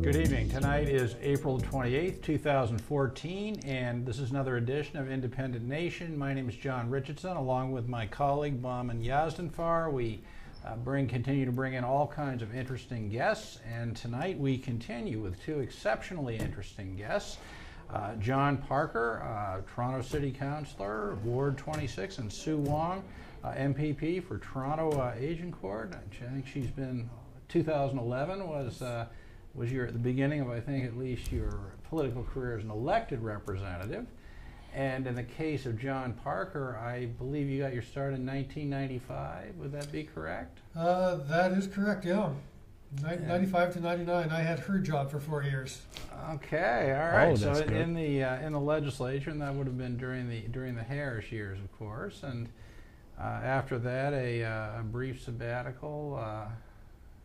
Good evening. Tonight is April 28th, 2014, and this is another edition of Independent Nation. My name is John Richardson, along with my colleague Bauman Yazdanfar. We continue to bring in all kinds of interesting guests, and tonight we continue with two exceptionally interesting guests. John Parker, Toronto City Councillor, Ward 26, and Sue Wong, MPP for Toronto Agincourt. I think she's been, 2011 was the beginning of, I think, at least your political career as an elected representative. And in the case of John Parker, I believe you got your start in 1995. Would that be correct? That is correct, yeah. 95 to 99, I had her job for 4 years. Okay, all right. Oh, so that's good. in the legislature, and that would have been during the Harris years, of course. And after that, a brief sabbatical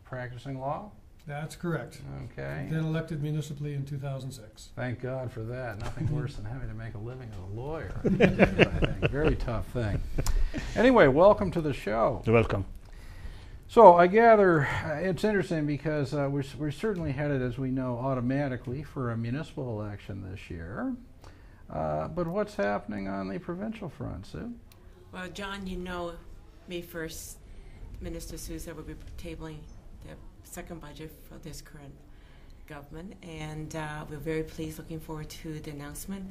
practicing law. That's correct. Okay. Then elected municipally in 2006. Thank God for that. Nothing worse than having to make a living as a lawyer. I think. Very tough thing. Anyway, welcome to the show. You're welcome. So I gather it's interesting because we're certainly headed, as we know, automatically for a municipal election this year. But what's happening on the provincial front, Sue? Well, John, you know, May 1st, Minister Sousa will be tabling the second budget for this current government, and we're very pleased, looking forward to the announcement,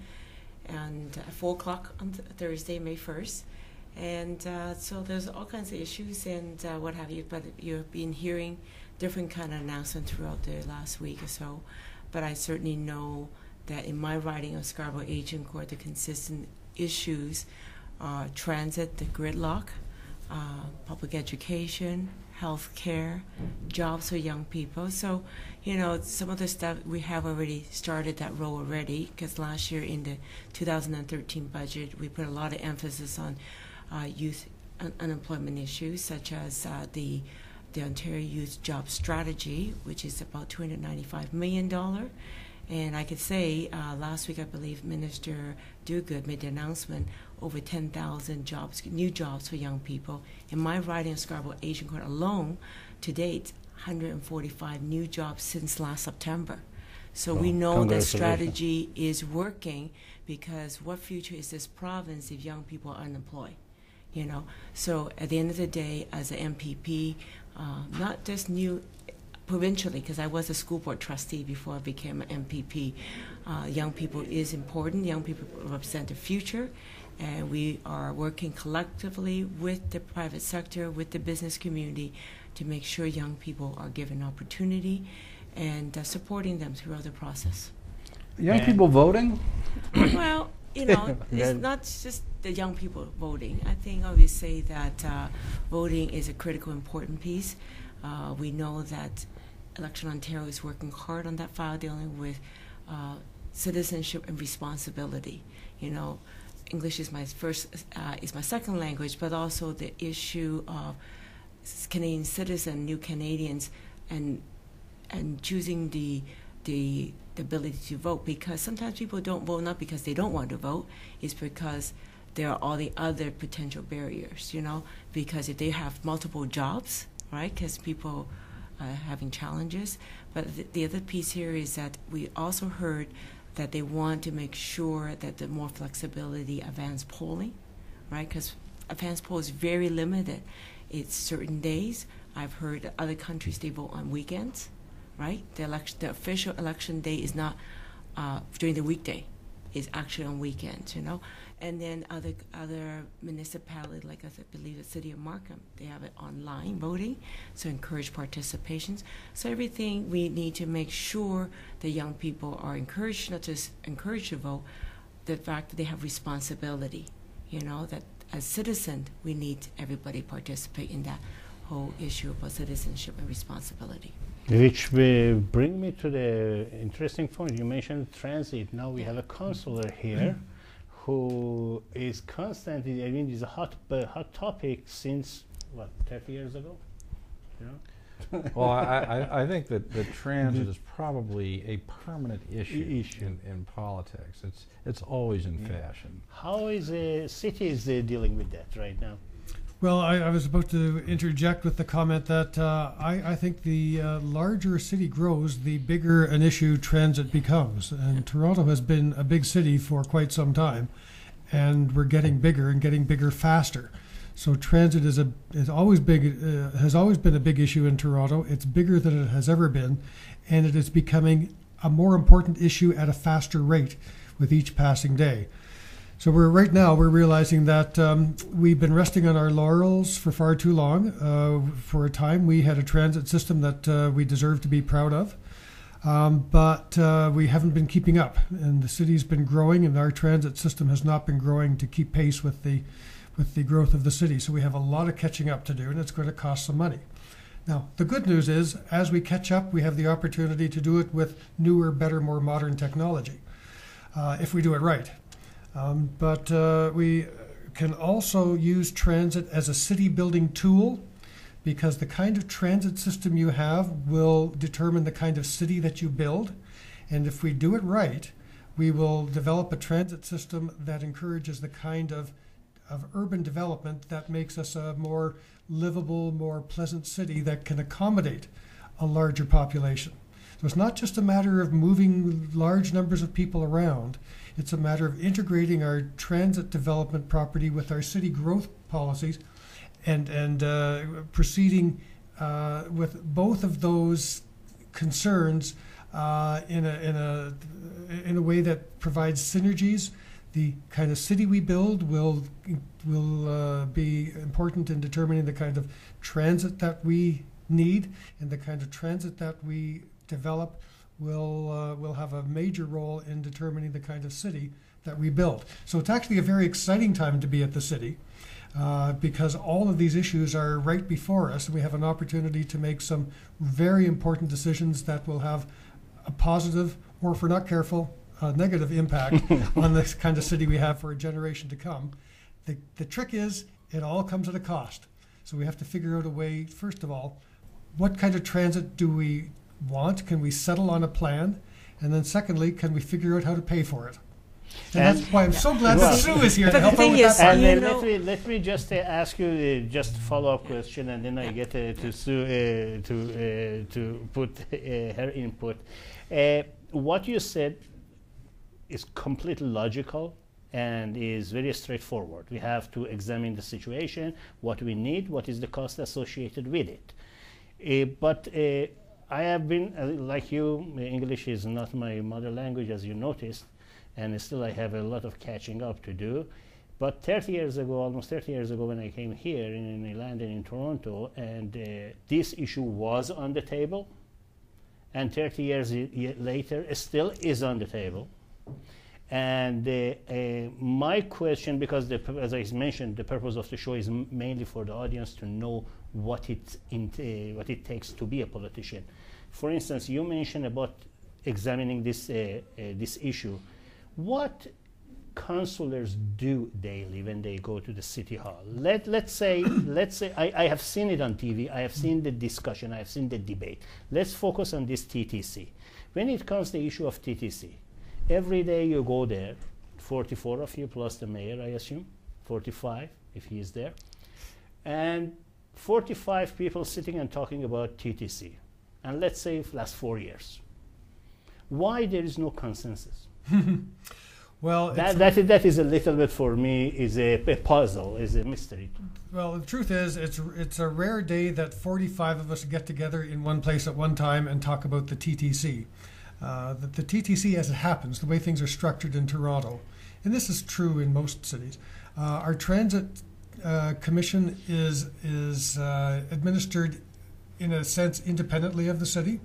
and at 4 o'clock on Thursday, May 1st. And so there's all kinds of issues and what have you, but you've been hearing different kind of announcements throughout the last week or so. But I certainly know that in my riding of Scarborough Agincourt, the consistent issues are transit, the gridlock, public education, health care, jobs for young people. So, you know, some of the stuff we have already started that role already, because last year in the 2013 budget, we put a lot of emphasis on youth unemployment issues, such as the Ontario Youth Job Strategy, which is about $295 million. And I could say last week, I believe Minister Duguid made the announcement, over 10,000 jobs, new jobs for young people. In my riding of Scarborough Agincourt alone, to date, 145 new jobs since last September. So we know that strategy is working, because what future is this province if young people are unemployed? You know, so at the end of the day, as an MPP, not just new provincially, because I was a school board trustee before I became an MPP. Young people is important. Young people represent the future, and we are working collectively with the private sector, with the business community, to make sure young people are given opportunity and supporting them throughout the process. Young people voting? Well, you know, it's not just the young people voting. I think I would say that voting is a critical, important piece. We know that Election Ontario is working hard on that file, dealing with citizenship and responsibility. You know, English is my second language, but also the issue of Canadian citizen, new Canadians, and choosing the ability to vote, because sometimes people don't vote not because they don't want to vote, it's because there are all the other potential barriers, you know, because if they have multiple jobs, right, because people are having challenges. But the other piece here is that we also heard that they want to make sure that the more flexibility advanced polling, right, because advanced poll is very limited. It's certain days. I've heard that other countries, they vote on weekends, right? The official election day is not during the weekday; it's actually on weekends, you know. And then other municipalities, like I believe the city of Markham, they have it online voting, so encourage participations. So everything we need to make sure the young people are encouraged, not just encouraged to vote, the fact that they have responsibility, you know, that as citizens we need everybody participate in that whole issue about citizenship and responsibility. Which will bring me to the interesting point. You mentioned transit. Now we have a councillor here who is constantly, I mean, it's a hot topic since, what, 30 years ago? You know? Well, I think that the transit is probably a permanent issue in politics. It's always in fashion. How is cities dealing with that right now? Well, I was about to interject with the comment that I think the larger a city grows, the bigger an issue transit becomes. And Toronto has been a big city for quite some time, and we're getting bigger and getting bigger faster. So transit is always big, has always been a big issue in Toronto. It's bigger than it has ever been, and it is becoming a more important issue at a faster rate with each passing day. So right now we're realizing that we've been resting on our laurels for far too long. For a time, we had a transit system that we deserve to be proud of, but we haven't been keeping up. And the city's been growing, and our transit system has not been growing to keep pace with the growth of the city. So we have a lot of catching up to do, and it's going to cost some money. Now, the good news is, as we catch up, we have the opportunity to do it with newer, better, more modern technology, if we do it right. But we can also use transit as a city building tool, because the kind of transit system you have will determine the kind of city that you build. And if we do it right, we will develop a transit system that encourages the kind of urban development that makes us a more livable, more pleasant city that can accommodate a larger population. So it's not just a matter of moving large numbers of people around. It's a matter of integrating our transit development property with our city growth policies and proceeding with both of those concerns in a way that provides synergies. The kind of city we build will be important in determining the kind of transit that we need, and the kind of transit that we develop will have a major role in determining the kind of city that we build. So it's actually a very exciting time to be at the city, because all of these issues are right before us, and we have an opportunity to make some very important decisions that will have a positive, or if we're not careful, a negative impact on the kind of city we have for a generation to come. The trick is, it all comes at a cost. So we have to figure out a way, first of all, what kind of transit do we want? Can we settle on a plan? And then secondly, can we figure out how to pay for it? And that's why I'm so glad that Sue is here to help out with that part. And let me just ask you just follow-up question, and then I get to Sue to put her input. What you said is completely logical and is very straightforward. We have to examine the situation, what we need, what is the cost associated with it. But I have been, like you, English is not my mother language, as you noticed, and still I have a lot of catching up to do. But 30 years ago, almost 30 years ago, when I came here and I landed in Toronto, and this issue was on the table, and 30 years later, it still is on the table. And my question, because as I mentioned, the purpose of the show is mainly for the audience to know what it takes to be a politician. For instance, you mentioned about examining this issue. What councillors do daily when they go to the city hall? Let's say I have seen it on TV. I have seen the discussion. I have seen the debate. Let's focus on this TTC. When it comes to the issue of TTC, every day you go there, 44 of you plus the mayor, I assume, 45 if he is there, and 45 people sitting and talking about TTC. And let's say it lasts 4 years. Why there is no consensus? Well, that is a little bit, for me, is a puzzle, is a mystery. Well, the truth is, it's a rare day that 45 of us get together in one place at one time and talk about the TTC. The TTC, as it happens, the way things are structured in Toronto, and this is true in most cities, our transit commission is administered, in a sense, independently of the city.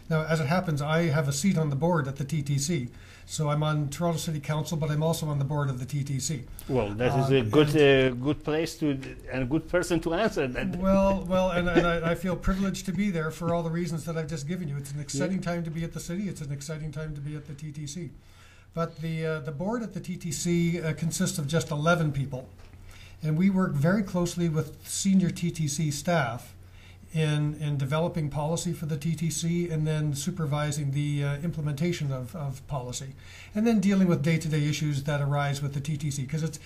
Now, as it happens, I have a seat on the board at the TTC. So I'm on Toronto City Council, but I'm also on the board of the TTC. Well, that is a good place to, and a good person to answer that. Well, and I feel privileged to be there for all the reasons that I've just given you. It's an exciting time to be at the city. It's an exciting time to be at the TTC. But the board at the TTC consists of just 11 people. And we work very closely with senior TTC staff in developing policy for the TTC and then supervising the implementation of policy, and then dealing with day-to-day issues that arise with the TTC, because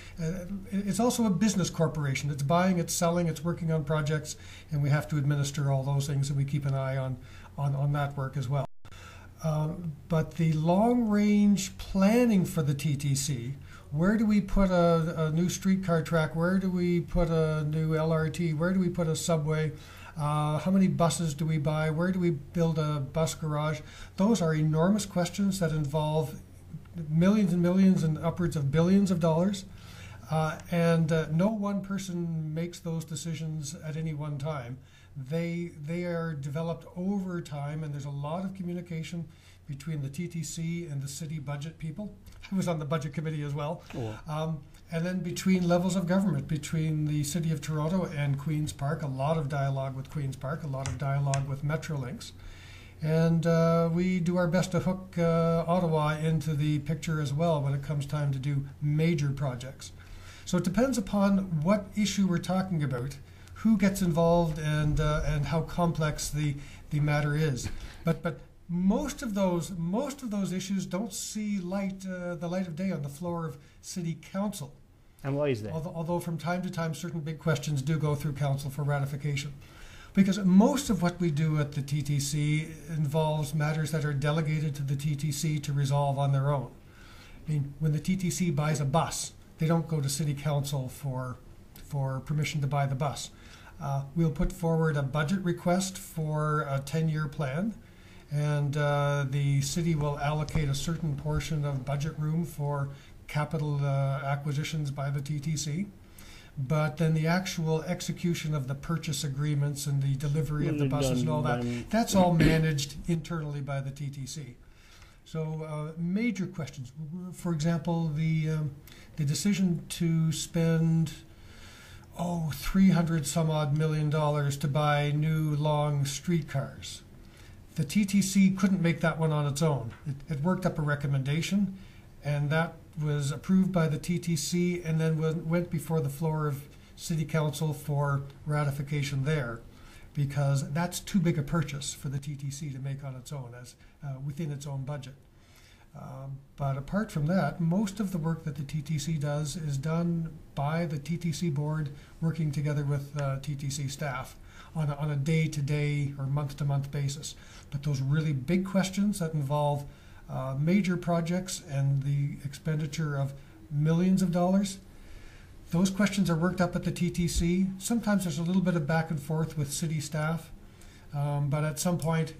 it's also a business corporation. It's buying, it's selling, it's working on projects, and we have to administer all those things, and we keep an eye on that work as well. But the long-range planning for the TTC, where do we put a new streetcar track? Where do we put a new LRT? Where do we put a subway? How many buses do we buy? Where do we build a bus garage? Those are enormous questions that involve millions and millions and upwards of billions of dollars. And no one person makes those decisions at any one time. They are developed over time, and there's a lot of communication between the TTC and the city budget people. I was on the budget committee as well. And then between levels of government, between the City of Toronto and Queen's Park, a lot of dialogue with Queen's Park, a lot of dialogue with Metrolinx. And we do our best to hook Ottawa into the picture as well when it comes time to do major projects. So it depends upon what issue we're talking about, who gets involved, and how complex the matter is. But most of those issues don't see the light of day on the floor of City Council. And why is that? Although from time to time certain big questions do go through Council for ratification. Because most of what we do at the TTC involves matters that are delegated to the TTC to resolve on their own. I mean, when the TTC buys a bus, they don't go to City Council for permission to buy the bus. We'll put forward a budget request for a 10-year plan, and the city will allocate a certain portion of budget room for capital acquisitions by the TTC. But then the actual execution of the purchase agreements and the delivery of the buses and all that, that's all managed internally by the TTC. So major questions. For example, the decision to spend $300 some odd million to buy new long streetcars. The TTC couldn't make that one on its own. It worked up a recommendation, and that was approved by the TTC and then went before the floor of City Council for ratification there, because that's too big a purchase for the TTC to make on its own, as within its own budget. But apart from that, most of the work that the TTC does is done by the TTC board working together with TTC staff on a day-to-day or month-to-month basis. But those really big questions that involve major projects and the expenditure of millions of dollars, those questions are worked up at the TTC. Sometimes there's a little bit of back and forth with city staff, but at some point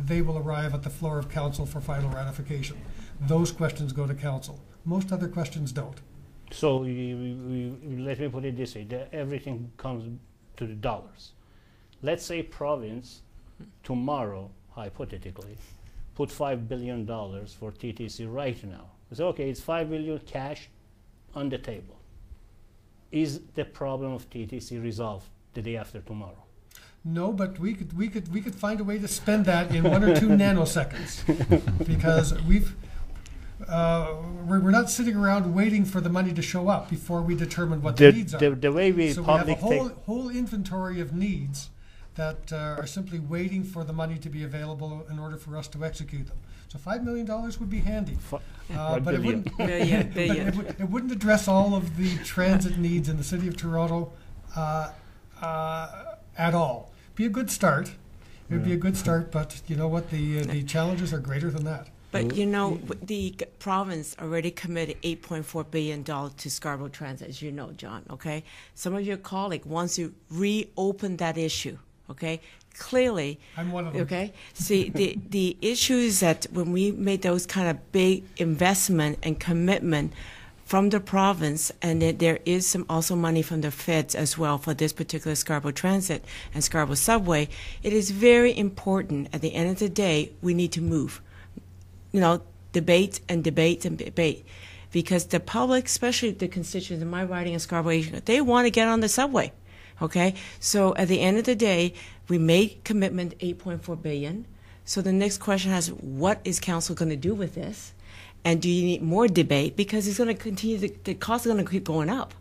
they will arrive at the floor of Council for final ratification. Those questions go to Council. Most other questions don't. So let me put it this way, everything comes to the dollars. Let's say province tomorrow, hypothetically, put $5 billion for TTC right now. So okay, it's $5 billion cash on the table. Is the problem of TTC resolved the day after tomorrow? No, but we could find a way to spend that in 1 or 2 nanoseconds, because we're not sitting around waiting for the money to show up before we determine what the needs are. The way we so we have a whole inventory of needs that are simply waiting for the money to be available in order for us to execute them. So $5 million would be handy, but it wouldn't. It wouldn't address all of the transit needs in the City of Toronto at all. Be a good start. It would be a good start, but you know what? The challenges are greater than that. But you know, the province already committed $8.4 billion to Scarborough Transit, as you know, John, okay? Some of your colleagues wants to reopen that issue, okay? Clearly, I'm one of them. Okay? See, the issue is that when we made those kind of big investment and commitment from the province, and there is some also money from the feds as well for this particular Scarborough Transit and Scarborough Subway, it is very important at the end of the day, we need to move. You know, debate and debate and debate. Because the public, especially the constituents in my riding in Scarborough, they want to get on the subway. Okay? So at the end of the day, we made commitment $8.4 billion. So the next question is, what is council going to do with this? And do you need more debate? Because it's going to continue, the cost is going to keep going up,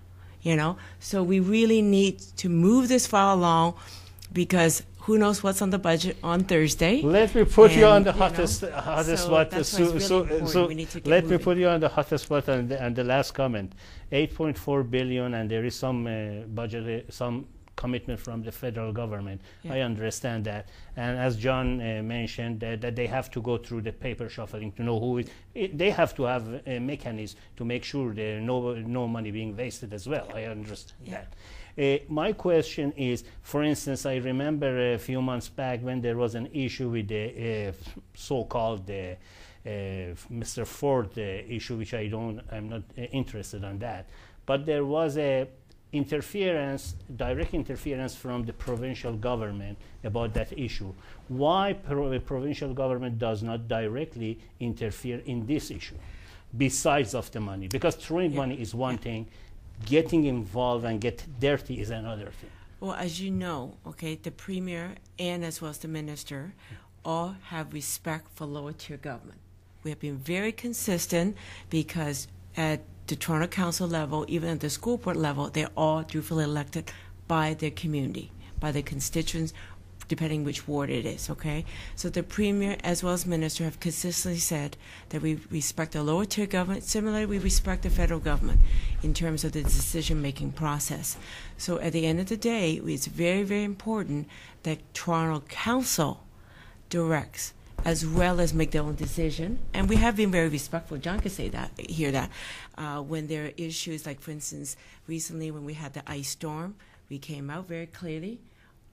you know? So we really need to move this file along, because who knows what's on the budget on Thursday. Let me put you on And, the you know, hottest so spot. that's why it's really important. We need to get let me moving. put you on the hottest spot and the last comment. 8.4 billion, and there is some budget, some commitment from the federal government. Yeah. I understand that, and as John mentioned, that they have to go through the paper shuffling to know who they have to have a mechanism to make sure there no money being wasted as well. I understand Yeah. that. My question is, for instance, I remember a few months back when there was an issue with the so-called Mr. Ford issue, which I'm not interested in that. But there was a direct interference from the provincial government about that issue. Why provincial government does not directly interfere in this issue, besides of the money? Because throwing money is one thing, getting involved and get dirty is another thing. Well, as you know, okay, the Premier and as well as the Minister all have respect for lower tier government. We have been very consistent because at the Toronto Council level, even at the school board level, they're all duly elected by their community, by their constituents, depending which ward it is, okay? So the Premier as well as Minister have consistently said that we respect the lower tier government. Similarly, we respect the federal government in terms of the decision-making process. So at the end of the day, it's very, very important that Toronto Council directs as well as make their own decision. And we have been very respectful. John could say that, hear that. When there are issues, like for instance, recently when we had the ice storm, we came out very clearly,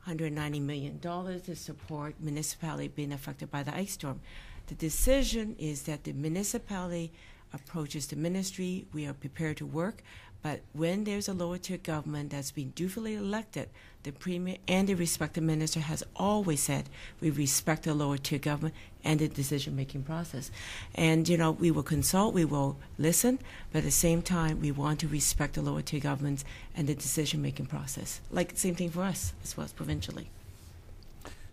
$190 million to support municipality being affected by the ice storm. The decision is that the municipality approaches the ministry. We are prepared to work. But when there's a lower tier government that's been duly elected, the Premier and the respective minister has always said we respect the lower tier government and the decision-making process. And, you know, we will consult, we will listen, but at the same time, we want to respect the lower tier governments and the decision-making process. Like, same thing for us as well as provincially.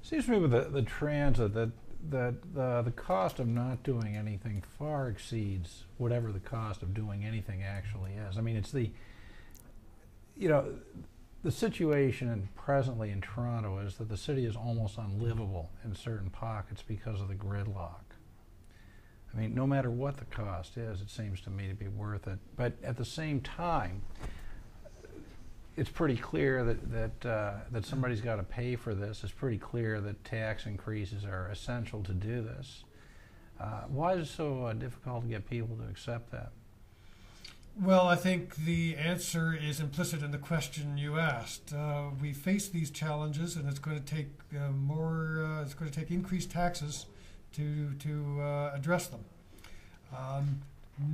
Seems to me with the transit that the cost of not doing anything far exceeds whatever the cost of doing anything actually is. I mean, it's the situation presently in Toronto is that the city is almost unlivable in certain pockets because of the gridlock. I mean, no matter what the cost is, it seems to me to be worth it. But at the same time, it's pretty clear that somebody's got to pay for this. It's pretty clear that tax increases are essential to do this. Why is it so difficult to get people to accept that? Well, I think the answer is implicit in the question you asked. We face these challenges, and it's going to take it's going to take increased taxes to address them.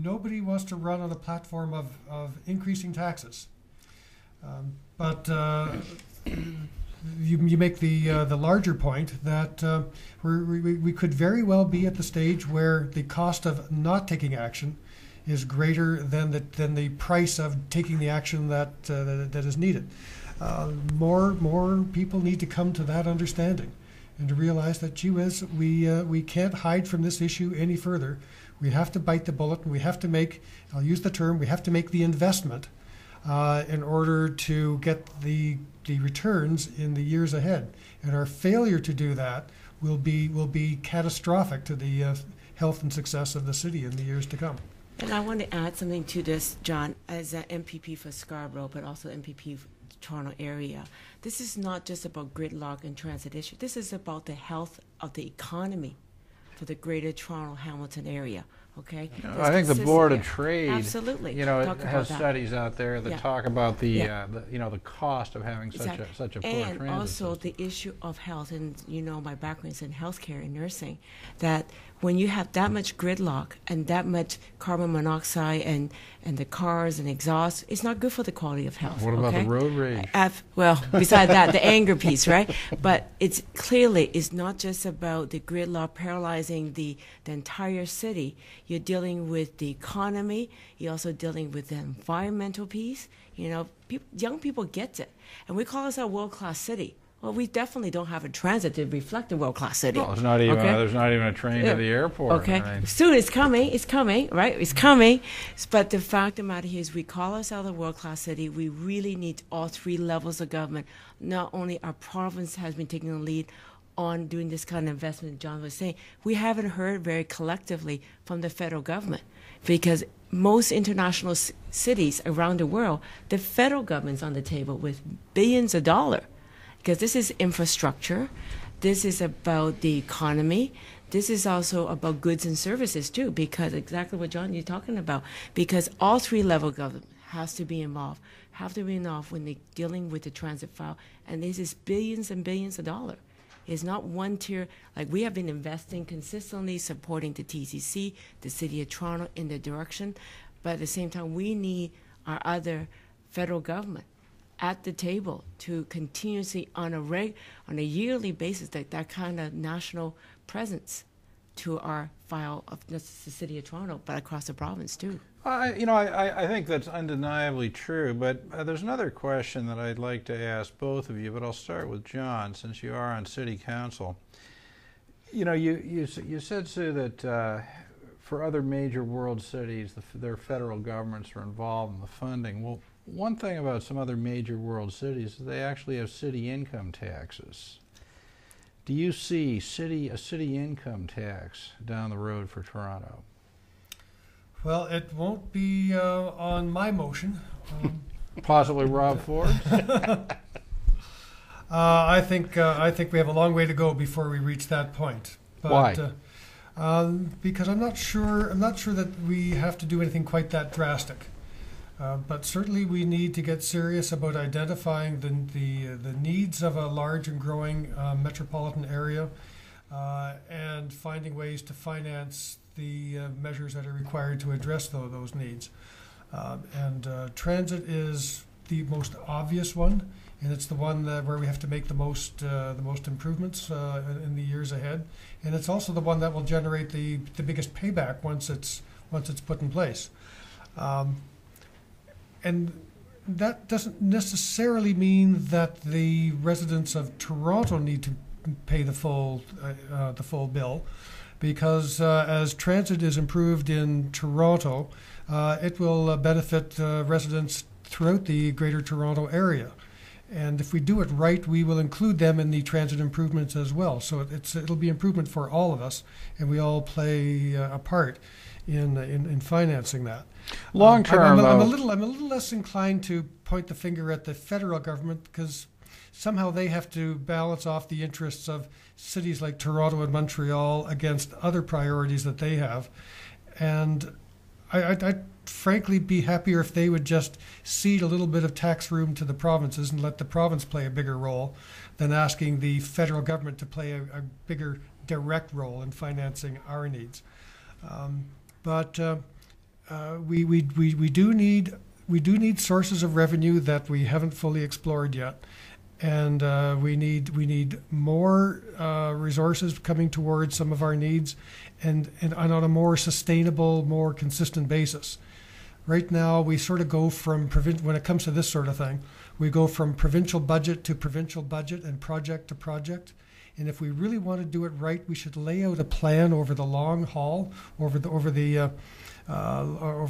Nobody wants to run on a platform of increasing taxes. But you make the larger point that we could very well be at the stage where the cost of not taking action is greater than the price of taking the action that is needed. More people need to come to that understanding and to realize that, gee whiz, we can't hide from this issue any further. We have to bite the bullet, and we have to make, I'll use the term, we have to make the investment in order to get the returns in the years ahead. And our failure to do that will be catastrophic to the health and success of the city in the years to come. And I want to add something to this, John, as an MPP for Scarborough, but also MPP for the Toronto area. This is not just about gridlock and transit issue. This is about the health of the economy for the greater Toronto Hamilton area. Okay. I think the Board of Trade, absolutely, it has studies out there that talk about the cost of having such a poor transit and also system. the issue of health. And my background is in healthcare and nursing. That when you have that much gridlock and that much carbon monoxide and the cars and exhaust, it's not good for the quality of health. What about the road rage? Well, besides that, the anger piece, right? But it's not just about the gridlock paralyzing the entire city. You're dealing with the economy. You're also dealing with the environmental piece. Young people get it. And we call us a world-class city. Well, we definitely don't have a transit to reflect a world-class city. Well, there's not even a train to the airport. Okay. I mean, Soon it's coming, right? It's coming. But the fact of the matter is we call ourselves a world-class city. We really need all three levels of government. Not only our province has been taking the lead on doing this kind of investment, John was saying, we haven't heard very collectively from the federal government, because most international cities around the world, the federal government's on the table with billions of dollars, because this is infrastructure, this is about the economy, this is also about goods and services too, because exactly what John you're talking about, because all three level government have to be involved when they're dealing with the transit file, and this is billions and billions of dollars. It's not one tier. Like, we have been investing consistently, supporting the TCC, the City of Toronto in the direction, but at the same time, we need our other federal government at the table to continuously, on a yearly basis, that kind of national presence to our file of not just the City of Toronto, but across the province too. I think that's undeniably true, but there's another question that I'd like to ask both of you, but I'll start with John, since you are on City Council. You know, you said, Sue, that for other major world cities, their federal governments are involved in the funding. Well, one thing about some other major world cities is they actually have city income taxes. Do you see a city income tax down the road for Toronto? Well, it won't be on my motion. Possibly Rob Ford? I think we have a long way to go before we reach that point. But, why? Because I'm not sure that we have to do anything quite that drastic. But certainly we need to get serious about identifying the needs of a large and growing metropolitan area, and finding ways to finance the measures that are required to address those needs. And transit is the most obvious one, and it's the one where we have to make the most improvements in the years ahead. And it's also the one that will generate the biggest payback once it's put in place. And that doesn't necessarily mean that the residents of Toronto need to pay the full bill, because as transit is improved in Toronto, it will benefit residents throughout the Greater Toronto area. And if we do it right, we will include them in the transit improvements as well. So it'll be improvement for all of us, and we all play a part in financing that. Long term, I'm a little less inclined to point the finger at the federal government, because somehow they have to balance off the interests of cities like Toronto and Montreal against other priorities that they have. And I'd frankly be happier if they would just cede a little bit of tax room to the provinces and let the province play a bigger role, than asking the federal government to play a bigger direct role in financing our needs. But we do need sources of revenue that we haven't fully explored yet, and we need more resources coming towards some of our needs, and on a more sustainable, more consistent basis. Right now, we sort of go from when it comes to this sort of thing, we go from provincial budget to provincial budget and project to project. And if we really want to do it right, we should lay out a plan over the long haul, over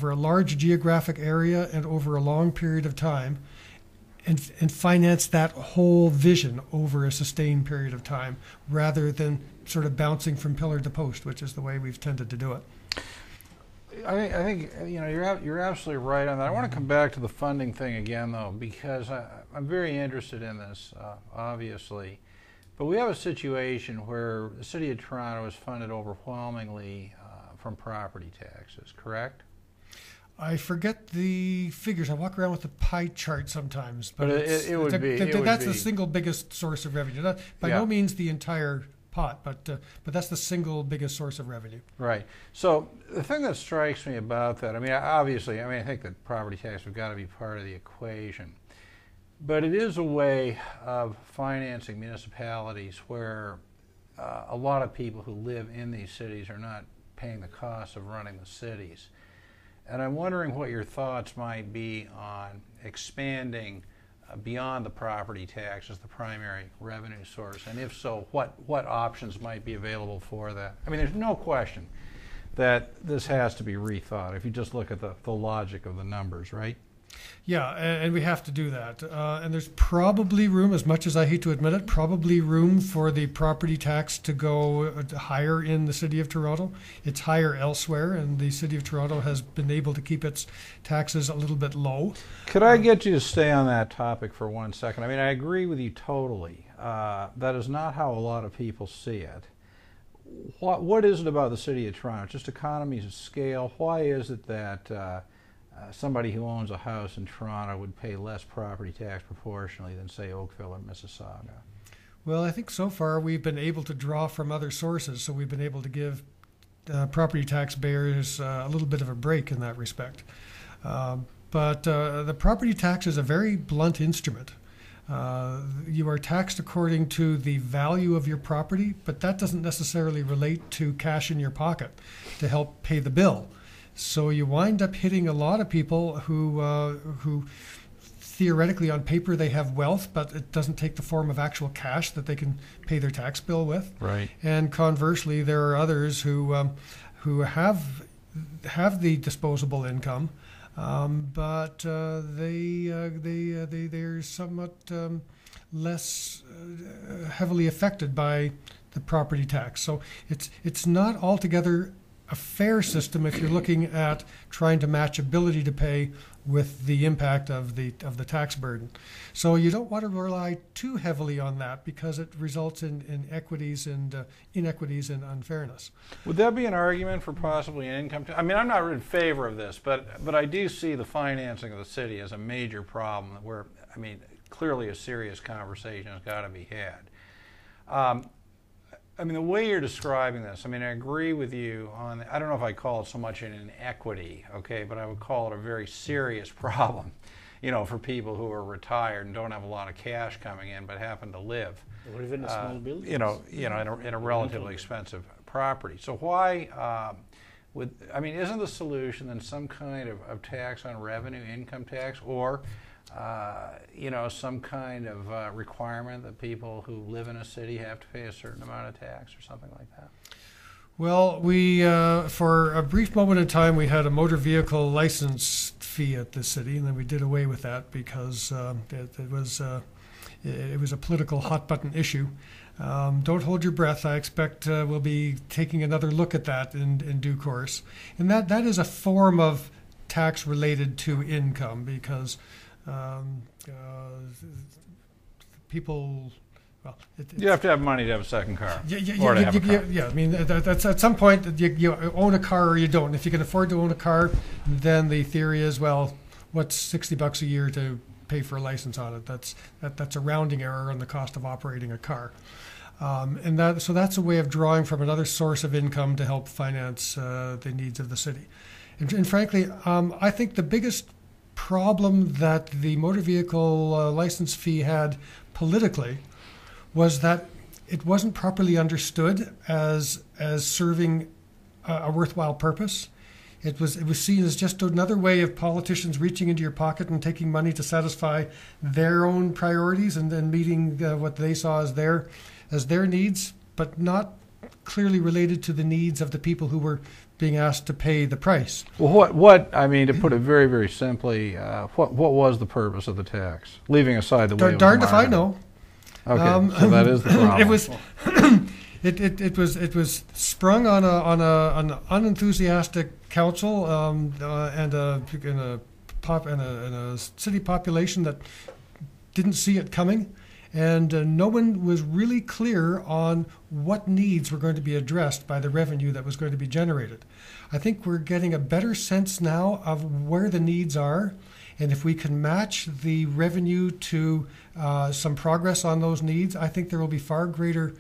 a large geographic area and over a long period of time, and finance that whole vision over a sustained period of time, rather than sort of bouncing from pillar to post, which is the way we've tended to do it. I think you're absolutely right on that. I want to come back to the funding thing again, though, because I'm very interested in this, obviously. But we have a situation where the City of Toronto is funded overwhelmingly from property taxes, correct? I forget the figures. I walk around with a pie chart sometimes, but it would be. That's the single biggest source of revenue. By no means the entire pot, but that's the single biggest source of revenue. Right. So the thing that strikes me about that, obviously, I think that property tax have got to be part of the equation. But it is a way of financing municipalities where a lot of people who live in these cities are not paying the cost of running the cities. And I'm wondering what your thoughts might be on expanding beyond the property tax as the primary revenue source? And if so, what options might be available for that? I mean, there's no question that this has to be rethought if you just look at the logic of the numbers, right? Yeah, and we have to do that. And there's probably room, as much as I hate to admit it, probably room for the property tax to go higher in the City of Toronto. It's higher elsewhere, and the City of Toronto has been able to keep its taxes a little bit low. Could I get you to stay on that topic for 1 second? I mean, I agree with you totally. That is not how a lot of people see it. What is it about the City of Toronto? Just economies of scale? Why is it that somebody who owns a house in Toronto would pay less property tax proportionally than, say, Oakville or Mississauga? Well, I think so far we've been able to draw from other sources, so we've been able to give property taxpayers a little bit of a break in that respect. But the property tax is a very blunt instrument. You are taxed according to the value of your property, but that doesn't necessarily relate to cash in your pocket to help pay the bill. So you wind up hitting a lot of people who theoretically on paper they have wealth, but it doesn't take the form of actual cash that they can pay their tax bill with. Right. And conversely, there are others who have the disposable income, but they're somewhat less heavily affected by the property tax. So it's not altogether a fair system if you're looking at trying to match ability to pay with the impact of the tax burden. So you don't want to rely too heavily on that because it results in equities and inequities and unfairness. Would that be an argument for possibly an income tax? I mean, I'm not in favor of this, but I do see the financing of the city as a major problem where, I mean, clearly a serious conversation has got to be had. I mean, the way you're describing this, I mean, I agree with you on, I don't know if I call it so much an inequity, okay, but I would call it a very serious problem, you know, for people who are retired and don't have a lot of cash coming in but happen to live, Or even a small building. in a relatively expensive property. So why, I mean, isn't the solution then some kind of tax on revenue, income tax, or some kind of requirement that people who live in a city have to pay a certain amount of tax or something like that? Well, we for a brief moment in time we had a motor vehicle license fee at the city, and then we did away with that because it was a political hot button issue. Don't hold your breath. I expect we'll be taking another look at that in due course, and that is a form of tax related to income because people, well, you have to have money to have a second car. Yeah. I mean, that's at some point you own a car or you don't. If you can afford to own a car, then the theory is, well, what's $60 a year to pay for a license on it? That's a rounding error on the cost of operating a car. So that's a way of drawing from another source of income to help finance the needs of the city. And frankly, I think the biggest problem that the motor vehicle license fee had politically was that it wasn't properly understood as serving a worthwhile purpose. It was seen as just another way of politicians reaching into your pocket and taking money to satisfy their own priorities and then meeting what they saw as their needs, but not clearly related to the needs of the people who were being asked to pay the price. Well, what I mean, to put it very, very simply, what was the purpose of the tax? Leaving aside the way it was darned if I marketed. know. Okay, so that is the problem. It was sprung on an unenthusiastic council and a city population that didn't see it coming. And no one was really clear on what needs were going to be addressed by the revenue that was going to be generated. I think we're getting a better sense now of where the needs are, and if we can match the revenue to some progress on those needs, I think there will be far greater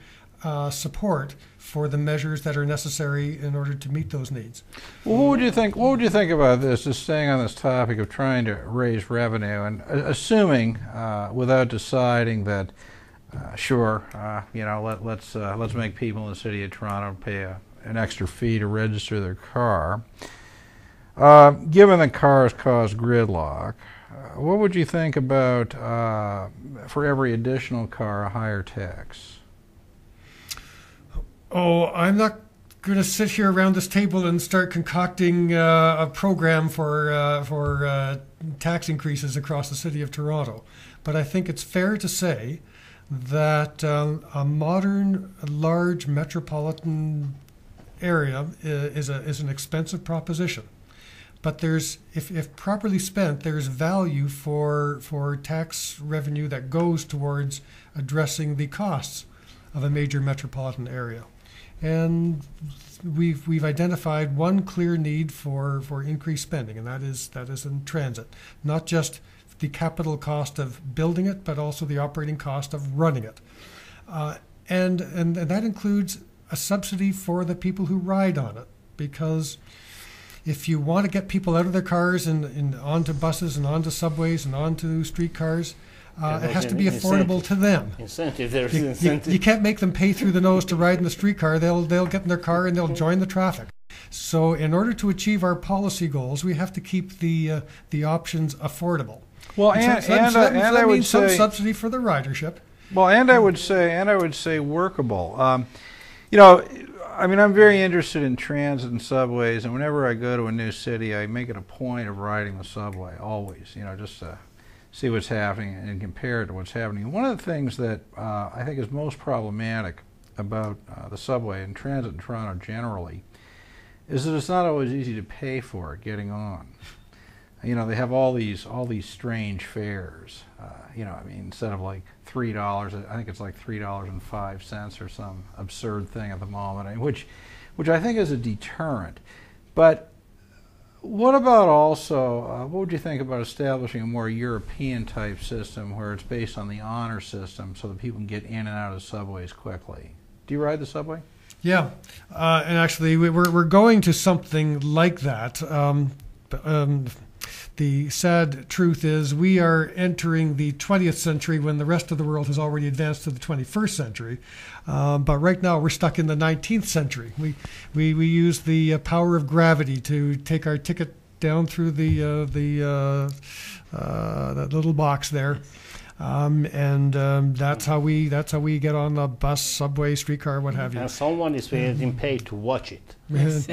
support for the measures that are necessary in order to meet those needs. Well, what would you think? What would you think about this? Just staying on this topic of trying to raise revenue, and assuming, without deciding that, let's make people in the city of Toronto pay an extra fee to register their car. Given that cars cause gridlock, what would you think about for every additional car a higher tax? Oh, I'm not going to sit here around this table and start concocting a program for tax increases across the city of Toronto. But I think it's fair to say that a modern, large metropolitan area is an expensive proposition. But there's, if properly spent, there's value for tax revenue that goes towards addressing the costs of a major metropolitan area. And we've identified one clear need for increased spending, and that is in transit. Not just the capital cost of building it, but also the operating cost of running it. And that includes a subsidy for the people who ride on it, because if you want to get people out of their cars and onto buses and onto subways and onto streetcars, it has to be affordable to them. Incentive, there's incentive. You can't make them pay through the nose to ride in the streetcar. They'll get in their car and they'll join the traffic. So in order to achieve our policy goals, we have to keep the options affordable. Well, I would say some subsidy for the ridership. Well, and I would say workable. You know, I mean, I'm very interested in transit and subways, and whenever I go to a new city, I make it a point of riding the subway, always, you know, just to see what's happening and compare it to what's happening. One of the things that I think is most problematic about the subway and transit in Toronto generally is that it's not always easy to pay for it getting on. You know, they have all these strange fares. You know, I mean, instead of like $3, I think it's like $3.05 or some absurd thing at the moment, which I think is a deterrent. But what about also, what would you think about establishing a more European type system where it's based on the honor system so that people can get in and out of the subways quickly? Do you ride the subway? Yeah, and actually we're going to something like that. The sad truth is we are entering the 20th century when the rest of the world has already advanced to the 21st century. But right now we're stuck in the 19th century. We use the power of gravity to take our ticket down through that little box there. That's how we get on the bus, subway, streetcar, what have you. And someone is getting paid to watch it. Yes.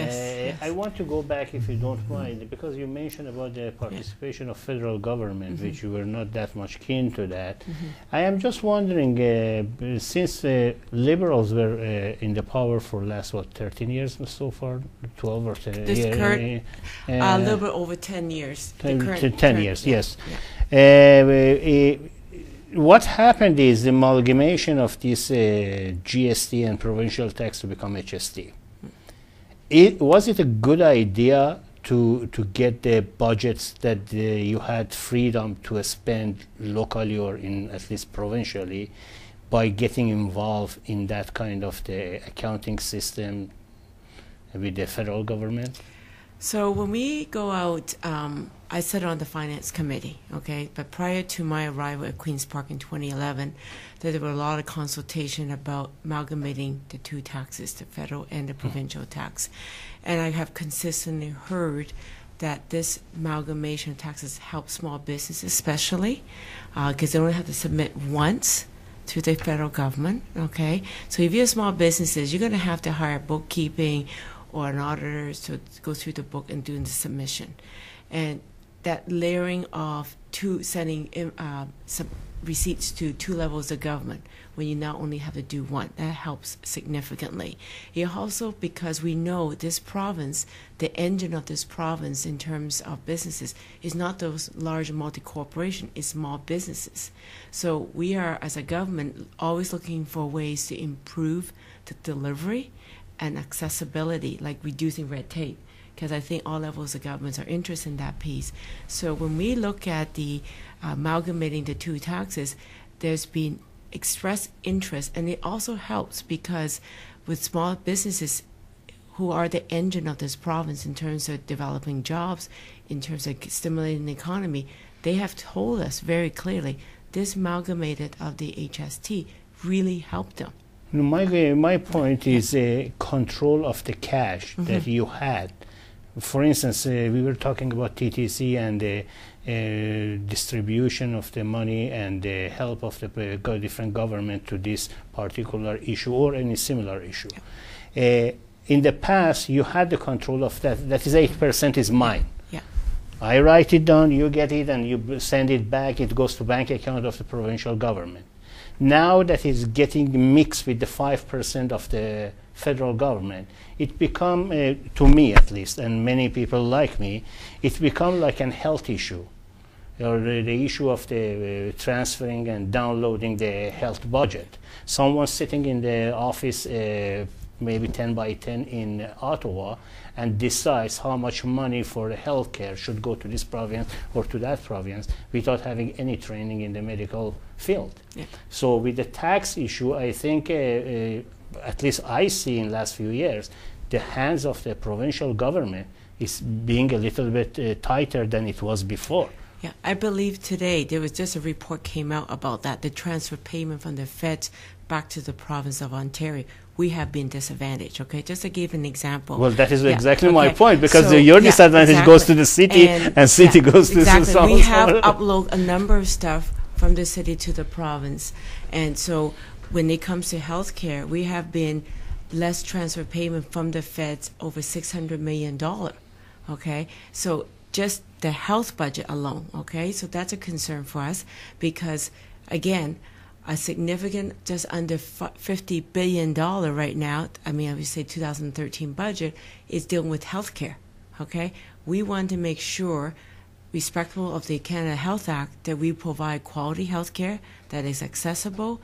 I want to go back, if you don't mind, because you mentioned about the participation of federal government, which you were not that much keen to that. I am just wondering, since Liberals were in the power for last, 13 years so far? 12 or 10 This years? current, a little bit over 10 years. The 10 years, yeah, yes. Yeah. What happened is the amalgamation of this GST and provincial tax to become HST. Was it a good idea to get the budgets that you had freedom to spend locally or in at least provincially by getting involved in that kind of the accounting system with the federal government? So when we go out, I sit on the finance committee, okay? But prior to my arrival at Queen's Park in 2011, there were a lot of consultation about amalgamating the two taxes, the federal and the provincial tax. And I have consistently heard that this amalgamation of taxes helps small businesses especially, because they only have to submit once to the federal government, okay? So if you're small businesses, you're going to have to hire bookkeeping or an auditor to go through the book and doing the submission. And that layering of sending some receipts to two levels of government when you now only have to do one, that helps significantly. It also, because we know this province, the engine of this province in terms of businesses is not those large multi-corporation, it's small businesses. So we are, as a government, always looking for ways to improve the delivery and accessibility, like reducing red tape, because I think all levels of governments are interested in that piece. So when we look at the amalgamating the two taxes, there's been expressed interest, and it also helps because with small businesses who are the engine of this province in terms of developing jobs, in terms of stimulating the economy, they have told us very clearly this amalgamated of the HST really helped them. My point is control of the cash that you had. For instance, we were talking about TTC and distribution of the money and the help of the different government to this particular issue or any similar issue. In the past, you had the control of that. That is 8% is mine. Yeah. I write it down, you get it, and you send it back. It goes to bank account of the provincial government. Now that is getting mixed with the 5% of the federal government, it become, to me at least, and many people like me, it become like an health issue, or the issue of the transferring and downloading the health budget. Someone sitting in the office, maybe 10 by 10 in Ottawa, and decides how much money for the healthcare should go to this province or to that province without having any training in the medical field. Yeah. So with the tax issue, I think, at least I see in last few years, the hands of the provincial government is being a little bit tighter than it was before. Yeah, I believe today there was just a report came out about that, the transfer payment from the feds back to the province of Ontario. We have been disadvantaged, okay? Just to give an example. Well, that is Yeah, exactly okay. my point, because So, your yeah, disadvantage goes to the city, and city goes to exactly. the We have uploaded a number of stuff from the city to the province. And so when it comes to healthcare, we have been less transfer payment from the feds, over $600 million, okay? So just the health budget alone, okay? So that's a concern for us because, again, a significant, just under $50 billion right now, I mean, I would say 2013 budget, is dealing with healthcare, okay? We want to make sure, respectful of the Canada Health Act, that we provide quality healthcare that is accessible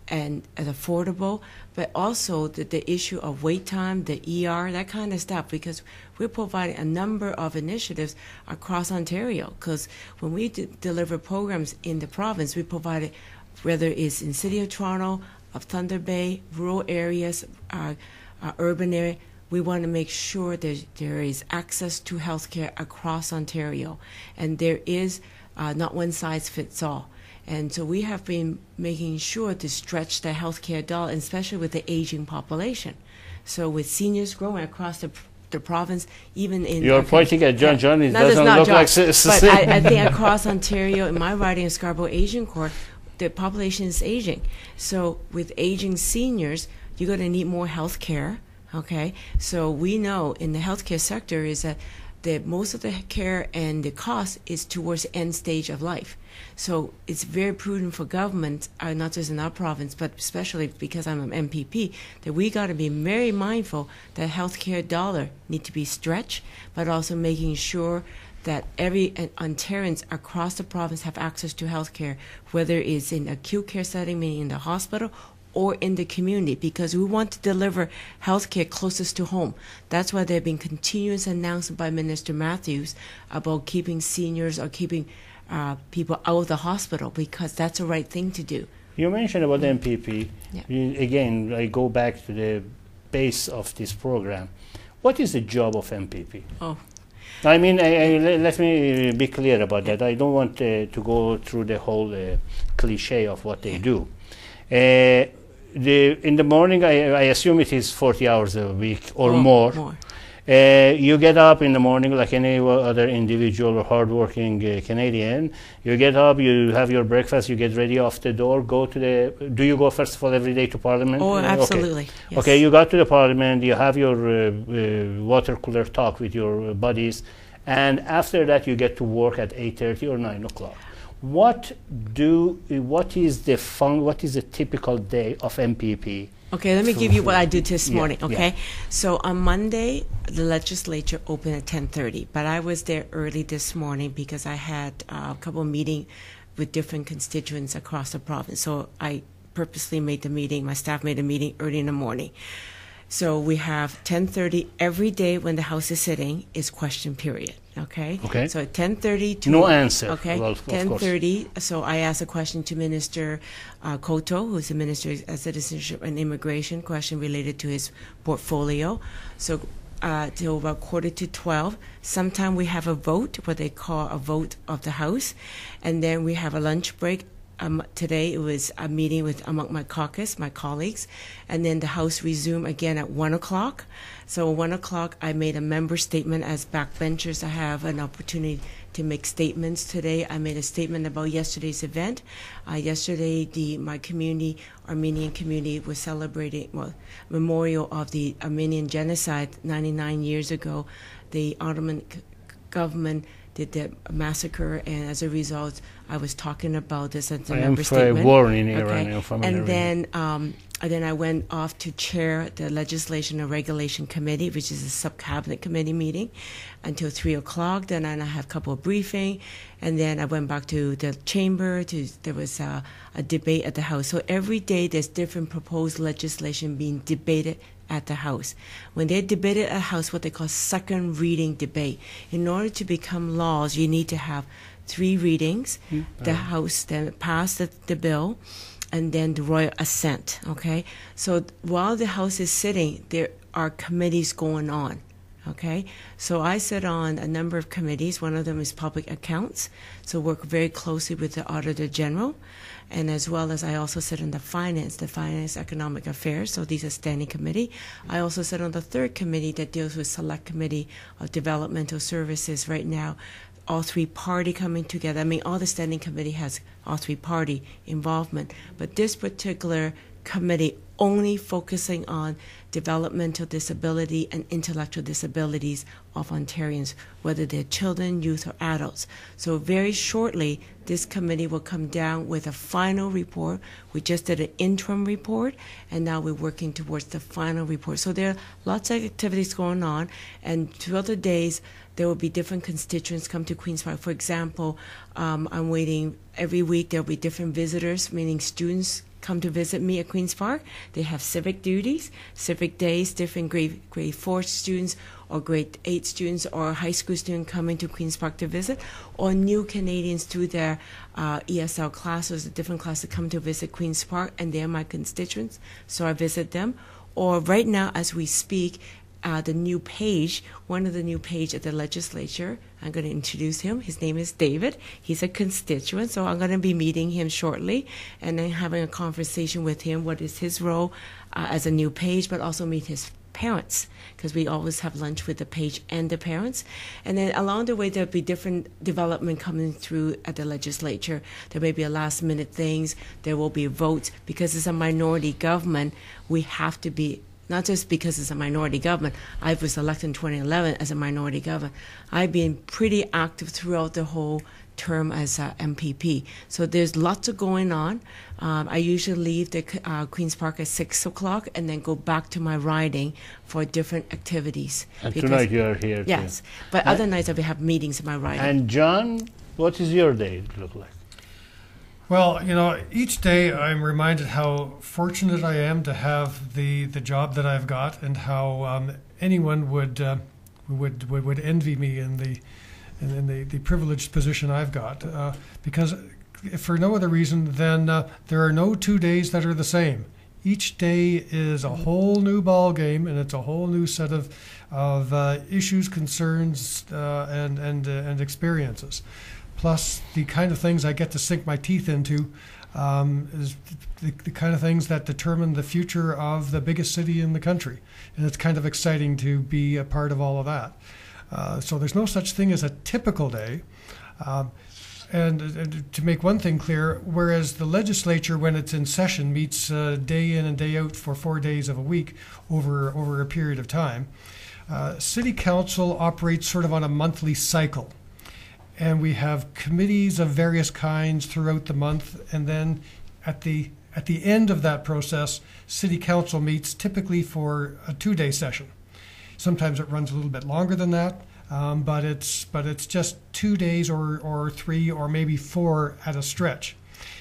and affordable, but also the issue of wait time, the ER, that kind of stuff, because we're providing a number of initiatives across Ontario, because when we deliver programs in the province, we provide it, whether it's in City of Toronto, of Thunder Bay, rural areas, urban area, we want to make sure that there is access to healthcare across Ontario, and there is not one size fits all. And so we have been making sure to stretch the healthcare dollar, especially with the aging population. So with seniors growing across the province, even in... You're pointing at John. John, it doesn't look John, like... But I think across Ontario, in my riding in Scarborough Asian Court, the population is aging. So with aging seniors, you're going to need more health care, okay? So we know in the healthcare sector is that most of the care and the cost is towards the end stage of life. So it's very prudent for government, not just in our province, but especially because I'm an MPP, that we got to be very mindful that healthcare dollar need to be stretched, but also making sure that every Ontarians across the province have access to healthcare, whether it's in acute care setting, meaning in the hospital, or in the community, because we want to deliver healthcare closest to home. That's why there have been continuous announcements by Minister Matthews about keeping seniors or keeping people out of the hospital, because that's the right thing to do. You mentioned about MPP. Yeah. Again, I go back to the base of this program. What is the job of MPP? Oh. I mean, let me be clear about that. I don't want to go through the whole cliche of what they do. In the morning, I assume it is 40 hours a week or more. You get up in the morning like any other individual or hardworking Canadian. You get up, you have your breakfast, you get ready off the door, go to the... Do you go first of all every day to Parliament? Oh, absolutely. Okay. Yes. Okay, you got to the Parliament, you have your water cooler talk with your buddies, and after that you get to work at 8:30 or 9 o'clock. What is the typical day of MPP? Okay, let me give you what I did this morning, okay? Yeah. So on Monday, the legislature opened at 10:30, but I was there early this morning because I had a couple of meetings with different constituents across the province. So I purposely made the meeting, my staff made a meeting early in the morning. So we have 10:30 every day when the House is sitting is question period, okay? Okay. So at 10:30 to... No answer. Okay, Well, of course. 10:30, so I asked a question to Minister Koto, who's the Minister of Citizenship and Immigration, question related to his portfolio. So till about 11:45, sometime we have a vote, what they call a vote of the House, and then we have a lunch break today it was a meeting with among my caucus, my colleagues, and then the House resumed again at 1 o'clock. So at 1 o'clock, I made a member statement. As backbenchers, I have an opportunity to make statements today. I made a statement about yesterday's event. Yesterday, my community, Armenian community, was celebrating memorial of the Armenian genocide 99 years ago. The Ottoman government did the massacre, and as a result, I was talking about this as a member statement. War in Iran. Okay. And then I went off to chair the Legislation and Regulation Committee, which is a sub-cabinet committee meeting, until 3 o'clock. Then I had a couple of briefings, and then I went back to the chamber. There was a debate at the House. So every day there's different proposed legislation being debated at the House. When they debated at the House, what they call second reading debate. In order to become laws, you need to have 3 readings. The House then passed the bill, and then the royal assent, okay? So while the House is sitting, there are committees going on, okay? So I sit on a number of committees. One of them is public accounts, so work very closely with the Auditor General, and as well as I also sit on the finance economic affairs, so these are standing committee. I also sit on the 3rd committee that deals with select committee of developmental services right now. All 3 party coming together. I mean, all the standing committee has all 3 party involvement, but this particular committee only focusing on developmental disability and intellectual disabilities of Ontarians, whether they're children, youth, or adults. So very shortly, this committee will come down with a final report. We just did an interim report, and now we're working towards the final report. So there are lots of activities going on, and throughout the days, there will be different constituents come to Queen's Park. For example, I'm waiting every week. There will be different visitors, meaning students come to visit me at Queen's Park. They have civic duties, civic days, different grade 4 students or grade 8 students or high school students coming to Queen's Park to visit, or new Canadians through their ESL classes, the different classes come to visit Queen's Park, and they're my constituents, so I visit them. Or right now, as we speak, the new page, one of the new page at the legislature, I'm going to introduce him. His name is David. He's a constituent, so I'm going to be meeting him shortly and then having a conversation with him. What is his role as a new page, but also meet his parents, because we always have lunch with the page and the parents. And then along the way, there'll be different development coming through at the legislature. There may be a last minute things. There will be votes. Because it's a minority government, we have to be, not just because it's a minority government. I was elected in 2011 as a minority government. I've been pretty active throughout the whole term as a MPP. So there's lots of going on. I usually leave the Queen's Park at 6 o'clock and then go back to my riding for different activities. And tonight you are here. Yes, but other nights I will have meetings in my riding. And John, what is your day look like? Well, you know, each day I'm reminded how fortunate I am to have the job that I've got, and how anyone would envy me in the privileged position I've got, because if for no other reason than there are no 2 days that are the same. Each day is a whole new ball game, and it's a whole new set of issues, concerns, and experiences. Plus, the kind of things I get to sink my teeth into is the kind of things that determine the future of the biggest city in the country. And it's kind of exciting to be a part of all of that. So there's no such thing as a typical day. And to make one thing clear, whereas the legislature, when it's in session, meets day in and day out for 4 days of a week over a period of time, City Council operates sort of on a monthly cycle. And we have committees of various kinds throughout the month, and then at the end of that process, City Council meets typically for a 2-day session. Sometimes it runs a little bit longer than that, but it's just 2 days or 3 or maybe 4 at a stretch.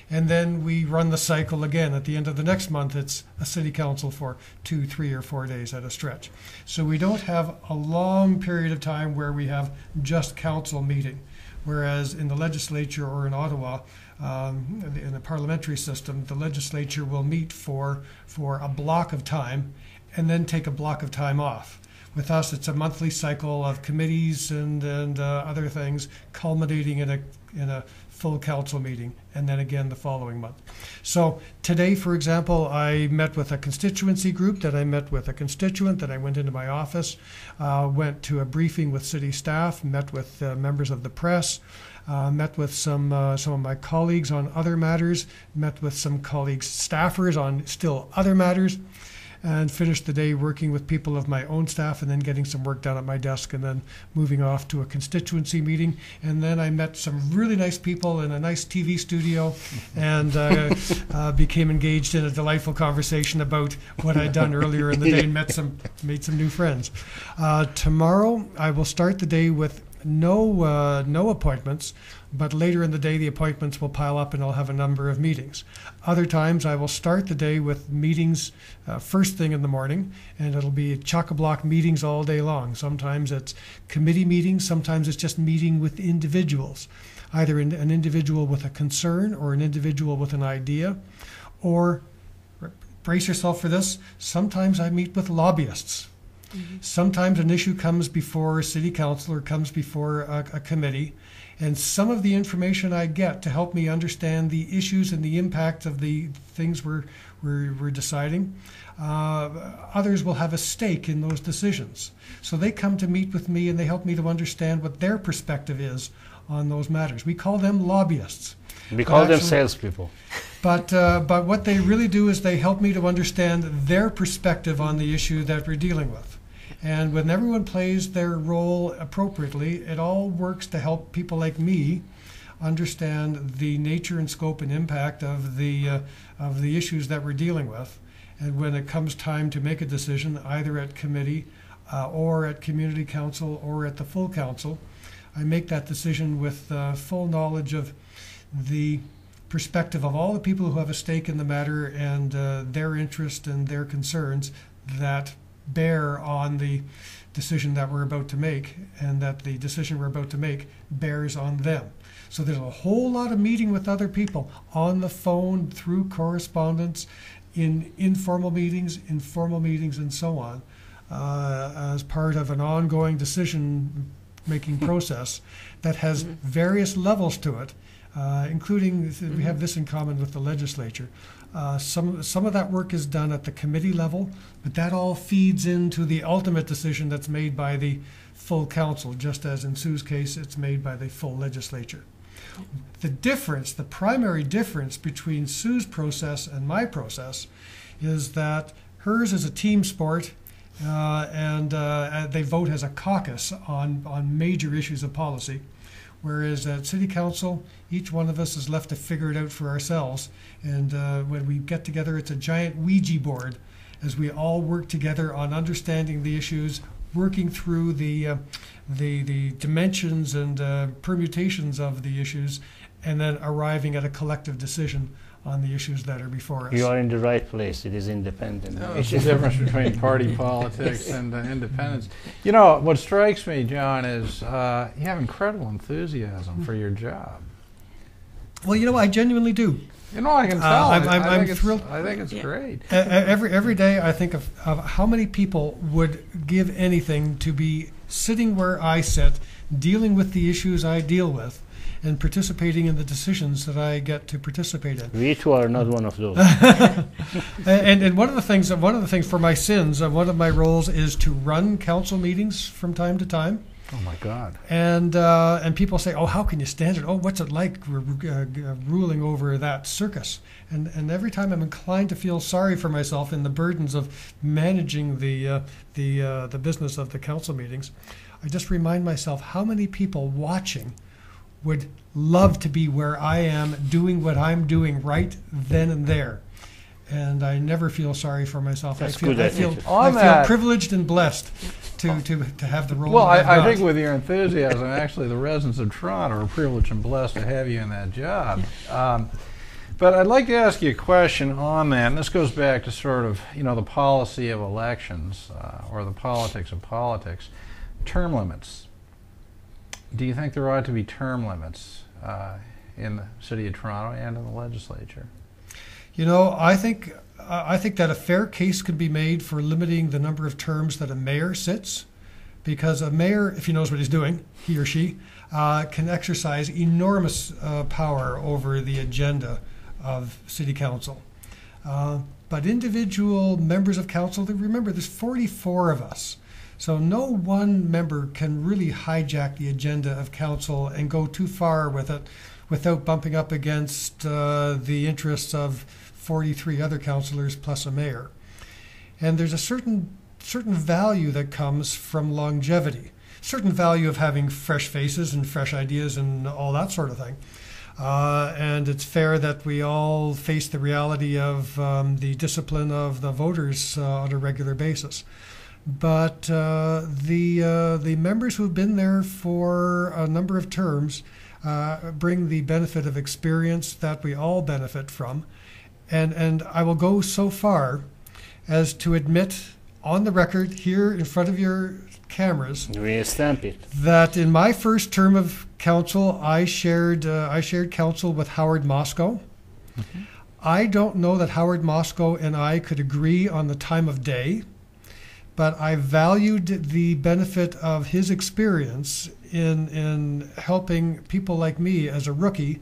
And then we run the cycle again. At the end of the next month, it's a City Council for 2, 3, or 4 days at a stretch. So we don't have a long period of time where we have just council meeting. Whereas in the legislature or in Ottawa, in the parliamentary system, the legislature will meet for a block of time and then take a block of time off. With us, it's a monthly cycle of committees and other things, culminating in a full council meeting, and then again the following month. So today, for example, I met with a constituency group, that I met with a constituent, that I went into my office, went to a briefing with city staff, met with members of the press, met with some of my colleagues on other matters, met with some colleagues, staffers on still other matters, and finished the day working with people of my own staff, and then getting some work done at my desk, and then moving off to a constituency meeting. And then I met some really nice people in a nice TV studio, and became engaged in a delightful conversation about what I'd done earlier in the day, and made some new friends. Tomorrow I will start the day with no appointments, but later in the day the appointments will pile up and I'll have a number of meetings. Other times I will start the day with meetings first thing in the morning, and it'll be chock-a-block meetings all day long. Sometimes it's committee meetings, sometimes it's just meeting with individuals, either an individual with a concern or an individual with an idea, or, brace yourself for this, sometimes I meet with lobbyists. Sometimes an issue comes before city council or comes before a committee, and some of the information I get to help me understand the issues and the impact of the things we're deciding, others will have a stake in those decisions. So they come to meet with me and they help me to understand what their perspective is on those matters. We call them lobbyists. We call them salespeople. But what they really do is they help me to understand their perspective on the issue that we're dealing with. And when everyone plays their role appropriately, it all works to help people like me understand the nature and scope and impact of the issues that we're dealing with. And when it comes time to make a decision, either at committee or at community council or at the full council, I make that decision with full knowledge of the perspective of all the people who have a stake in the matter, and their interest and their concerns that bear on the decision that we're about to make, and that the decision we're about to make bears on them. So there's a whole lot of meeting with other people on the phone, through correspondence, in informal meetings, and so on, as part of an ongoing decision-making process that has various levels to it, including, we have this in common with the legislature. Some of that work is done at the committee level, but that all feeds into the ultimate decision that's made by the full council, just as in Sue's case, it's made by the full legislature. The primary difference between Sue's process and my process is that hers is a team sport, and they vote as a caucus on major issues of policy. Whereas at City Council, each one of us is left to figure it out for ourselves. And when we get together, it's a giant Ouija board as we all work together on understanding the issues, working through the dimensions and permutations of the issues, and then arriving at a collective decision on the issues that are before us. You are in the right place. It is independent. No, it's the difference between party politics and independence. You know, what strikes me, John, is you have incredible enthusiasm for your job. Well, you know, I genuinely do. You know, I can tell. I'm thrilled. I think it's great. Every day I think of how many people would give anything to be sitting where I sit, dealing with the issues I deal with, and participating in the decisions that I get to participate in. We too are not one of those. and one of the things for my sins, one of my roles is to run council meetings from time to time. Oh my God! And people say, "Oh, how can you stand it? Oh, what's it like ruling over that circus?" And every time I'm inclined to feel sorry for myself in the burdens of managing the business of the council meetings, I just remind myself how many people watching would love to be where I am, doing what I'm doing right then and there. And I never feel sorry for myself. That's I feel privileged and blessed to have the role. Well, I think with your enthusiasm, actually, the residents of Toronto are privileged and blessed to have you in that job. But I'd like to ask you a question on that, and this goes back to sort of, you know, the policy of elections or the politics of politics. Term limits. Do you think there ought to be term limits in the City of Toronto and in the legislature? You know, I think that a fair case could be made for limiting the number of terms that a mayor sits, because a mayor, if he knows what he's doing, he or she, can exercise enormous power over the agenda of city council. But individual members of council, remember there's 44 of us. So no one member can really hijack the agenda of council and go too far with it without bumping up against the interests of 43 other councillors plus a mayor. And there's a certain value that comes from longevity, certain value of having fresh faces and fresh ideas and all that sort of thing. And it's fair that we all face the reality of the discipline of the voters on a regular basis. But the members who have been there for a number of terms bring the benefit of experience that we all benefit from. And I will go so far as to admit on the record here in front of your cameras Re-stamp it. that in my first term of council, I shared council with Howard Moscow. Mm-hmm. I don't know that Howard Moscow and I could agree on the time of day, but I valued the benefit of his experience in helping people like me as a rookie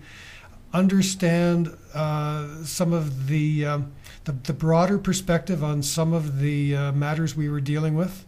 understand some of the broader perspective on some of the matters we were dealing with,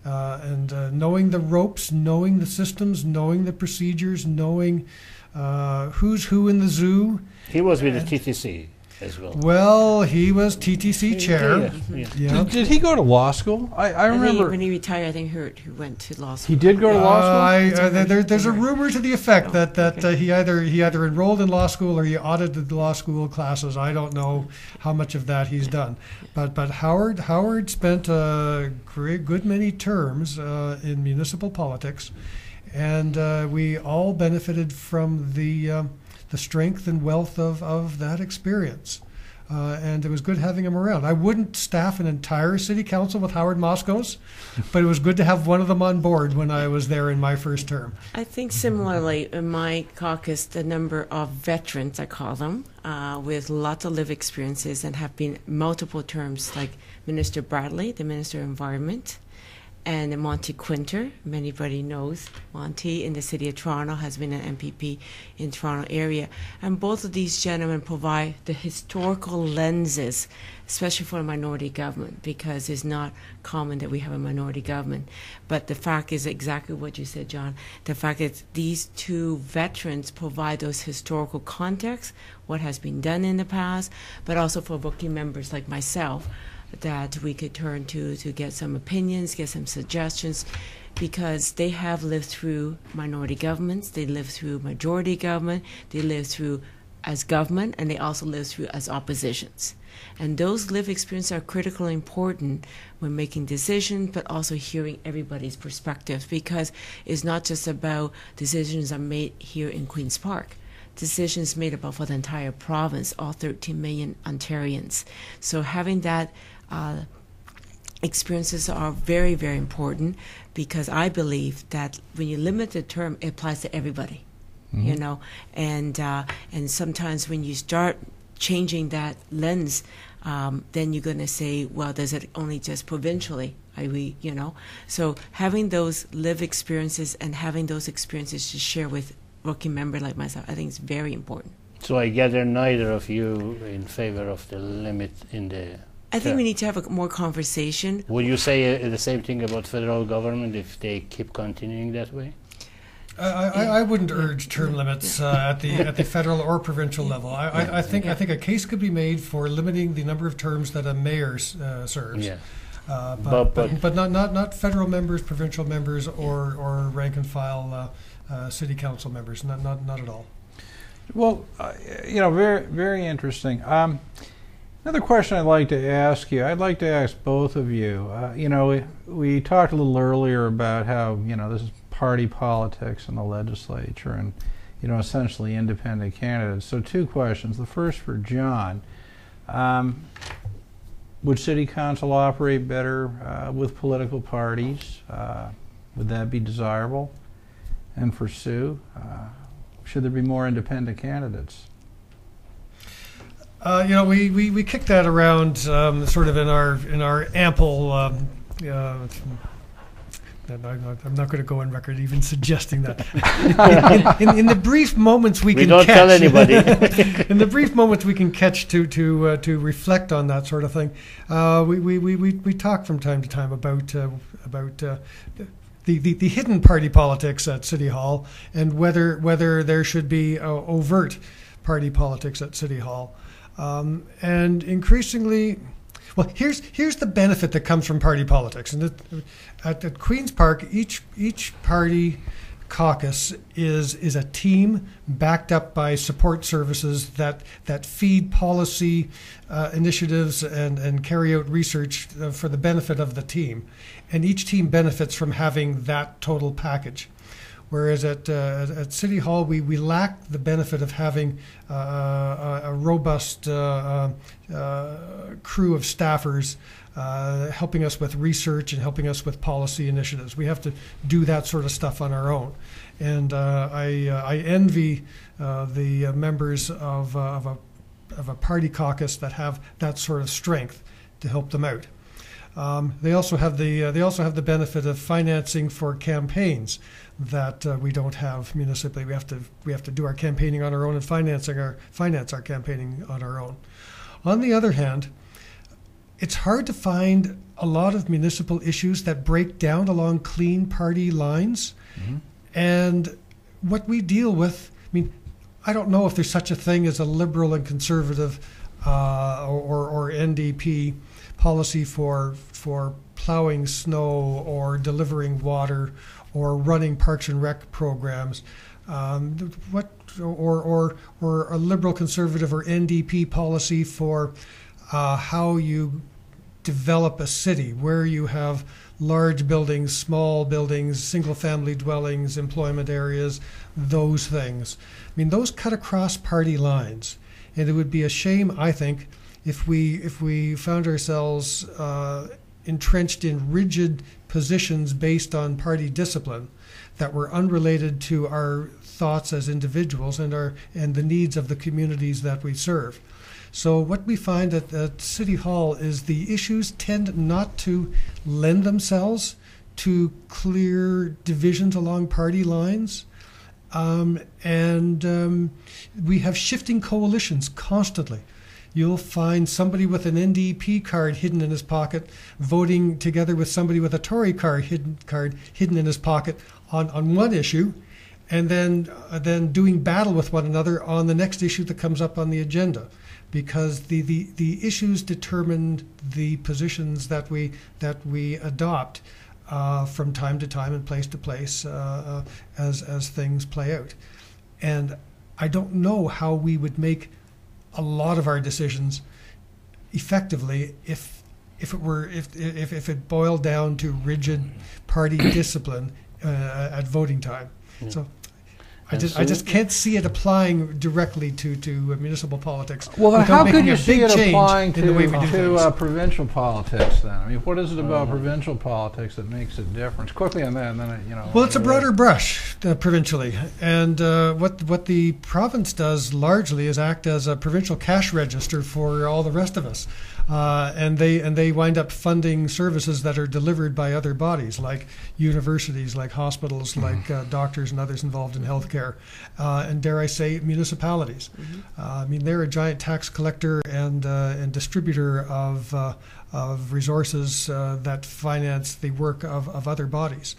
and knowing the ropes, knowing the systems, knowing the procedures, knowing who's who in the zoo. He was with the TTC as well. Well, he was TTC chair. Yeah. Yeah. Did he go to law school? I I think remember when he retired, I think he went to law school. he did go to law school. There's a rumor to the effect Oh, that okay. he either enrolled in law school or he audited the law school classes. I don't know how much of that he's done, but Howard spent a good many terms in municipal politics, and we all benefited from the strength and wealth of that experience. And it was good having him around. I wouldn't staff an entire city council with Howard Moscow's, but it was good to have one of them on board when I was there in my first term. I think similarly in my caucus, the number of veterans, I call them, with lots of lived experiences and have been multiple terms, like Minister Bradley, the Minister of Environment, and Monty Quinter. Anybody knows Monty in the city of Toronto, has been an MPP in Toronto area. And both of these gentlemen provide the historical lenses, especially for a minority government, because it's not common that we have a minority government. But the fact is exactly what you said, John. The fact is these two veterans provide those historical contexts, what has been done in the past, but also for rookie members like myself, that we could turn to get some opinions, get some suggestions, because they have lived through minority governments, they lived through majority government, they lived through as government, and they also lived through as oppositions. And those lived experiences are critically important when making decisions, but also hearing everybody's perspective, because it's not just about decisions are made here in Queen's Park. Decisions made about for the entire province, all 13 million Ontarians. So having that experiences are very, very important, because I believe that when you limit the term, it applies to everybody, you know, and sometimes when you start changing that lens, then you're going to say, well, does it only just provincially? You know, so having those lived experiences and having those experiences to share with rookie member like myself, I think is very important. So I gather neither of you in favor of the limit in the... I think we need to have a more conversation. Would you say the same thing about federal government if they keep continuing that way? I wouldn't urge term limits at the federal or provincial level. I think a case could be made for limiting the number of terms that a mayor serves. Yeah. But not federal members, provincial members, or rank and file city council members. Not at all. Well, you know, very, very interesting. Another question I'd like to ask you, I'd like to ask both of you. You know, we talked a little earlier about how, you know, this is party politics in the legislature and, you know, essentially independent candidates. So two questions. The first for John. Would City Council operate better with political parties? Would that be desirable? And for Sue, should there be more independent candidates? You know, we kicked that around sort of in our ample I'm not going to go on record even suggesting that. In the brief moments we can don't catch, tell anybody. in the brief moments we can catch to reflect on that sort of thing, we talk from time to time about the hidden party politics at City Hall, and whether there should be overt party politics at City Hall, and increasingly. Well, here's the benefit that comes from party politics, and at Queen's Park, each party caucus is a team backed up by support services that feed policy initiatives and carry out research for the benefit of the team, and each team benefits from having that total package. Whereas at City Hall, we lack the benefit of having a robust crew of staffers helping us with research and helping us with policy initiatives. We have to do that sort of stuff on our own. And I envy the members of a party caucus that have that sort of strength to help them out. They also have the benefit of financing for campaigns that we don't have municipally. We have to do our campaigning on our own and finance our campaigning on our own. On the other hand, it's hard to find a lot of municipal issues that break down along clean party lines. Mm-hmm. And what we deal with, I mean, I don't know if there's such a thing as a liberal and conservative or NDP policy for plowing snow or delivering water or running parks and rec programs, or a liberal conservative or NDP policy for how you develop a city where you have large buildings, small buildings, single family dwellings, employment areas, those things. I mean, those cut across party lines, and it would be a shame, I think, if we found ourselves entrenched in rigid positions based on party discipline that were unrelated to our thoughts as individuals and the needs of the communities that we serve. So what we find at City Hall is the issues tend not to lend themselves to clear divisions along party lines. And we have shifting coalitions constantly. You'll find somebody with an NDP card hidden in his pocket voting together with somebody with a Tory card hidden in his pocket on one issue, and then doing battle with one another on the next issue that comes up on the agenda, because the issues determine the positions that we adopt from time to time and place to place as things play out. And I don't know how we would make a lot of our decisions effectively if it boiled down to rigid party discipline at voting time. Yeah. So I just can't see it applying directly to municipal politics. Well, then how could you see it applying to provincial politics then? I mean, what is it about provincial politics that makes a difference? Quickly on that, and then Well, it's a broader brush provincially, and what the province does largely is act as a provincial cash register for all the rest of us. And they wind up funding services that are delivered by other bodies, like universities, like hospitals, like doctors and others involved in healthcare, and dare I say, municipalities. Mm-hmm. I mean, they're a giant tax collector and distributor of resources that finance the work of other bodies.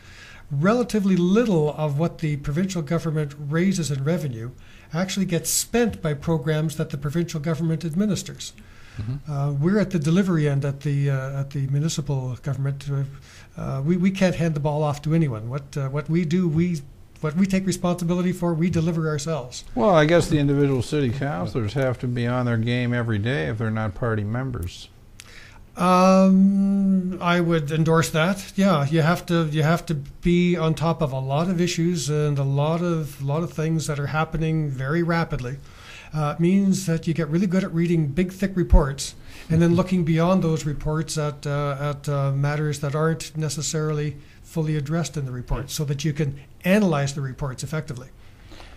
Relatively little of what the provincial government raises in revenue actually gets spent by programs that the provincial government administers. Mm-hmm. We're at the delivery end at the municipal government. We can't hand the ball off to anyone. What we do, what we take responsibility for, we deliver ourselves. Well, I guess the individual city councillors have to be on their game every day if they're not party members. I would endorse that. Yeah, you have to be on top of a lot of issues and a lot of things that are happening very rapidly. It means that you get really good at reading big, thick reports and then looking beyond those reports at matters that aren't necessarily fully addressed in the report, so that you can analyze the reports effectively.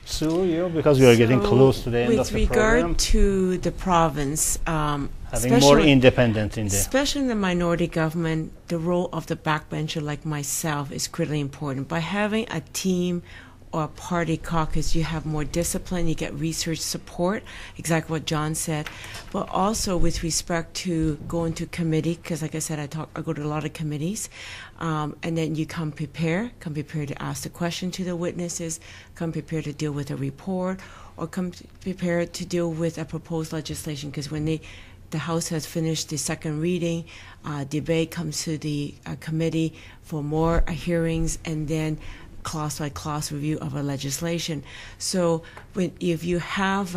Sue, you, because we are getting So, close to the end of with the program, regard to the province, having more especially- independent in there. especially in the minority government, the role of the backbencher like myself is critically important. By having a team or a party caucus, you have more discipline, you get research support, exactly what John said. But also with respect to going to committee, because like I said, I go to a lot of committees, and then you come prepared to ask the question to the witnesses, come prepared to deal with a report, or come prepared to deal with a proposed legislation, because when the House has finished the second reading, debate comes to the committee for more hearings, and then clause by clause review of a legislation. So if you have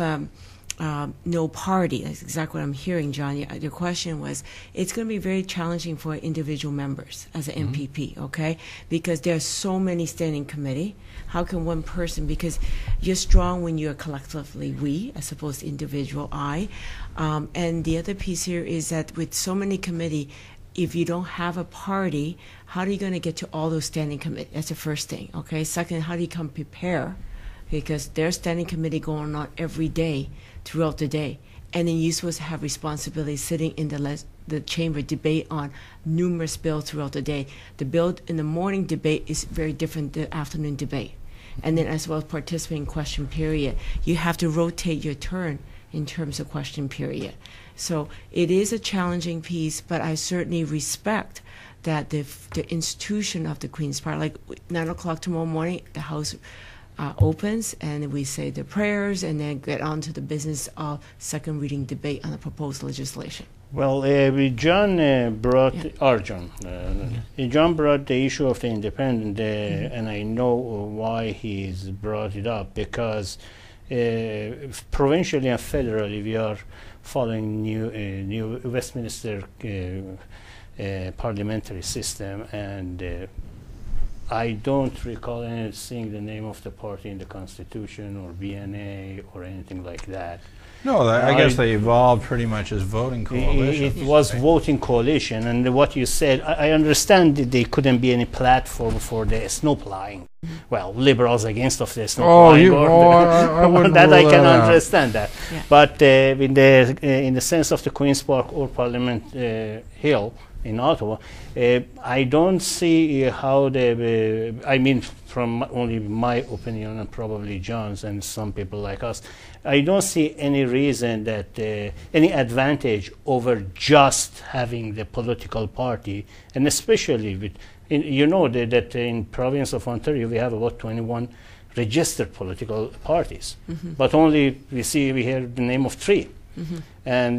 no party, that's exactly what I'm hearing, John. Your question was, it's going to be very challenging for individual members as an MPP, okay? Because there are so many standing committee. How can one person, because you're strong when you're collectively we, as opposed to individual I. And the other piece here is that with so many committee, if you don't have a party, how are you going to get to all those standing committees? That's the first thing, okay? Second, how do you come prepare? Because there's standing committee going on every day throughout the day. And then you're supposed to have responsibility sitting in the chamber debate on numerous bills throughout the day. The bill in the morning debate is very different than the afternoon debate. And then as well as participating in question period. You have to rotate your turn in terms of question period. So it is a challenging piece, but I certainly respect that the institution of the Queen's Party, like 9 o'clock tomorrow morning, the House opens and we say the prayers and then get on to the business of second reading debate on the proposed legislation. Well, John brought, John brought the issue of the independent, and I know why he's brought it up, because provincially and federally we are following new Westminster parliamentary system, and I don't recall seeing the name of the party in the Constitution or BNA or anything like that. No, I guess they evolved pretty much as voting coalitions. It was voting coalition, and what you said, I understand that there couldn't be any platform for the snowplowing. Well, liberals against of the snowplowing. I wouldn't that rule I can that out. understand that. Yeah. But in the sense of the Queen's Park or Parliament Hill in Ottawa, I don't see how I mean, from only my opinion and probably John's and some people like us, I don't see any reason that any advantage over just having the political party, and especially with, you know that in province of Ontario we have about 21 registered political parties, but only we hear the name of 3, and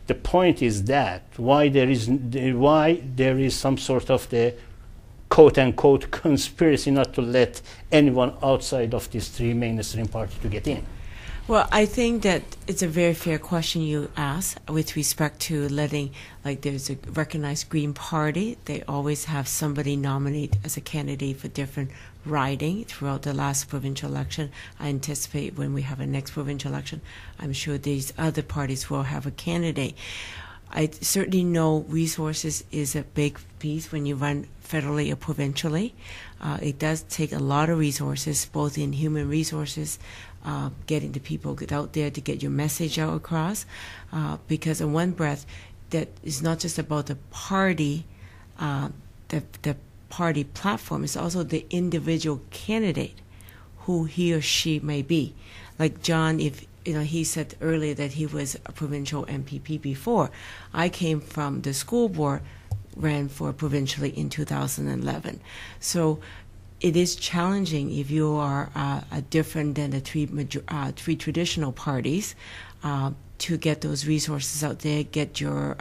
the point is that why there is some sort of the quote-unquote conspiracy not to let anyone outside of these 3 mainstream parties to get in. Well, I think that it's a very fair question you ask with respect to letting, like there's a recognized Green Party. They always have somebody nominate as a candidate for different riding throughout the last provincial election. I anticipate when we have a next provincial election, I'm sure these other parties will have a candidate. I certainly know resources is a big piece when you run federally or provincially. It does take a lot of resources, both in human resources, getting the people out there to get your message out across, because in one breath, that is not just about the party, the party platform. It's also the individual candidate, who he or she may be. Like John, if he said earlier that he was a provincial MPP before. I came from the school board, ran for provincially in 2011. So it is challenging if you are different than the three traditional parties to get those resources out there, get your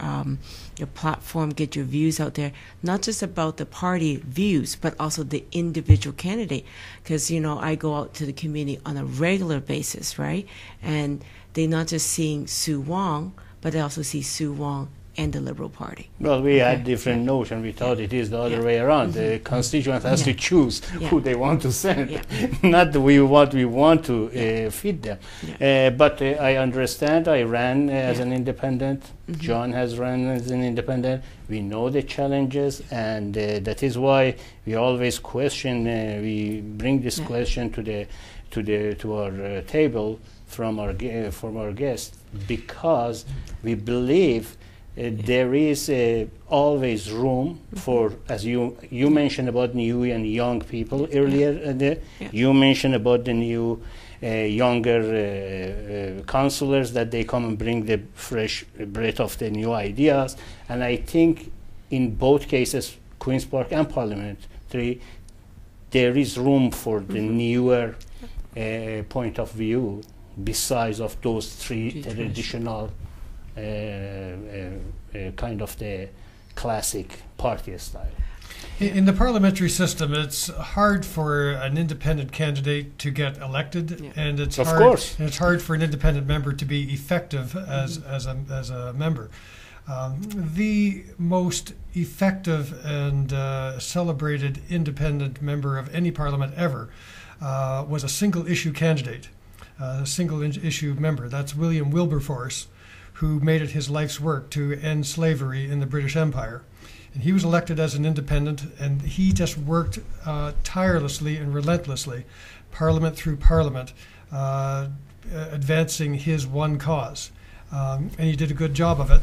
platform, get your views out there, not just about the party views, but also the individual candidate. Because, I go out to the community on a regular basis, right? And they're not just seeing Sue Wong, but they also see Sue Wong and the Liberal Party. Well, we had Okay. different notion. We thought it is the other Yeah. way around. The constituent has to choose Yeah. who they want to send, Yeah. not what we want to feed them. Yeah. But I understand. I ran as Yeah. an independent. Mhm. John has run as an independent. We know the challenges, and that is why we always question. We bring this Yeah. question to our table from our guests, because we believe there is always room for, as you mentioned about new and young people earlier. Yeah. You mentioned about the new younger councillors, that they come and bring the fresh breath of the new ideas. And I think in both cases, Queen's Park and Parliamentary, there is room for the newer point of view, besides of those three traditional kind of the classic party style. In the parliamentary system, it's hard for an independent candidate to get elected, Yeah. and it's Of hard. course. And it's hard for an independent member to be effective as a member. The most effective and celebrated independent member of any parliament ever was a single issue candidate, a single issue member. That's William Wilberforce, who made it his life's work to end slavery in the British Empire. And he was elected as an independent, and he just worked tirelessly and relentlessly, parliament through parliament, advancing his one cause. And he did a good job of it,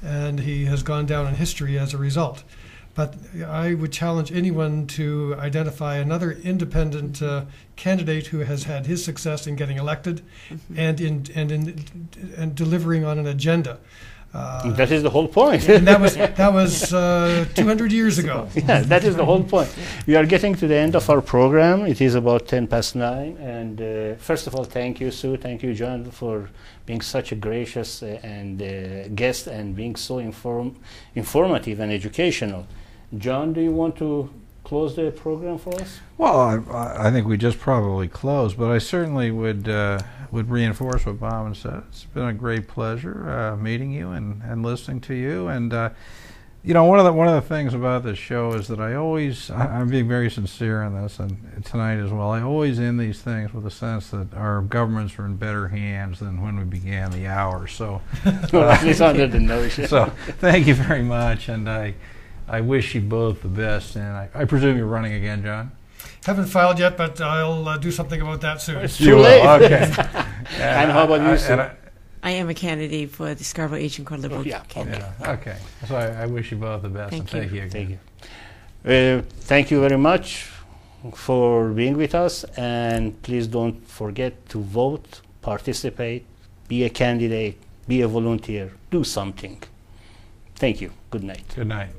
and he has gone down in history as a result. But I would challenge anyone to identify another independent candidate who has had his success in getting elected and in delivering on an agenda. That is the whole point. And that was 200 years ago. Yeah, that is the whole point. We are getting to the end of our program. It is about 9:10. And first of all, thank you, Sue. Thank you, John, for being such a gracious and guest, and being so informative and educational. John, do you want to close the program for us? Well, I think we just probably closed, but I certainly would reinforce what Bob said. It's been a great pleasure meeting you and listening to you. And you know, one of the things about this show is that I'm being very sincere in this, and tonight as well. I always end these things with a sense that our governments are in better hands than when we began the hour. So, At least under the notion. so thank you very much, and I wish you both the best. And I presume you're running again, John? Haven't filed yet, but I'll do something about that soon. It's too late. Okay. And how about you, Sue? I am a candidate for the Scarborough Asian Court Liberal yeah, candidate. Yeah, okay. So I wish you both the best. Thank and thank you. you again. Thank you. Thank you very much for being with us, and please don't forget to vote, participate, be a candidate, be a volunteer, do something. Thank you. Good night. Good night.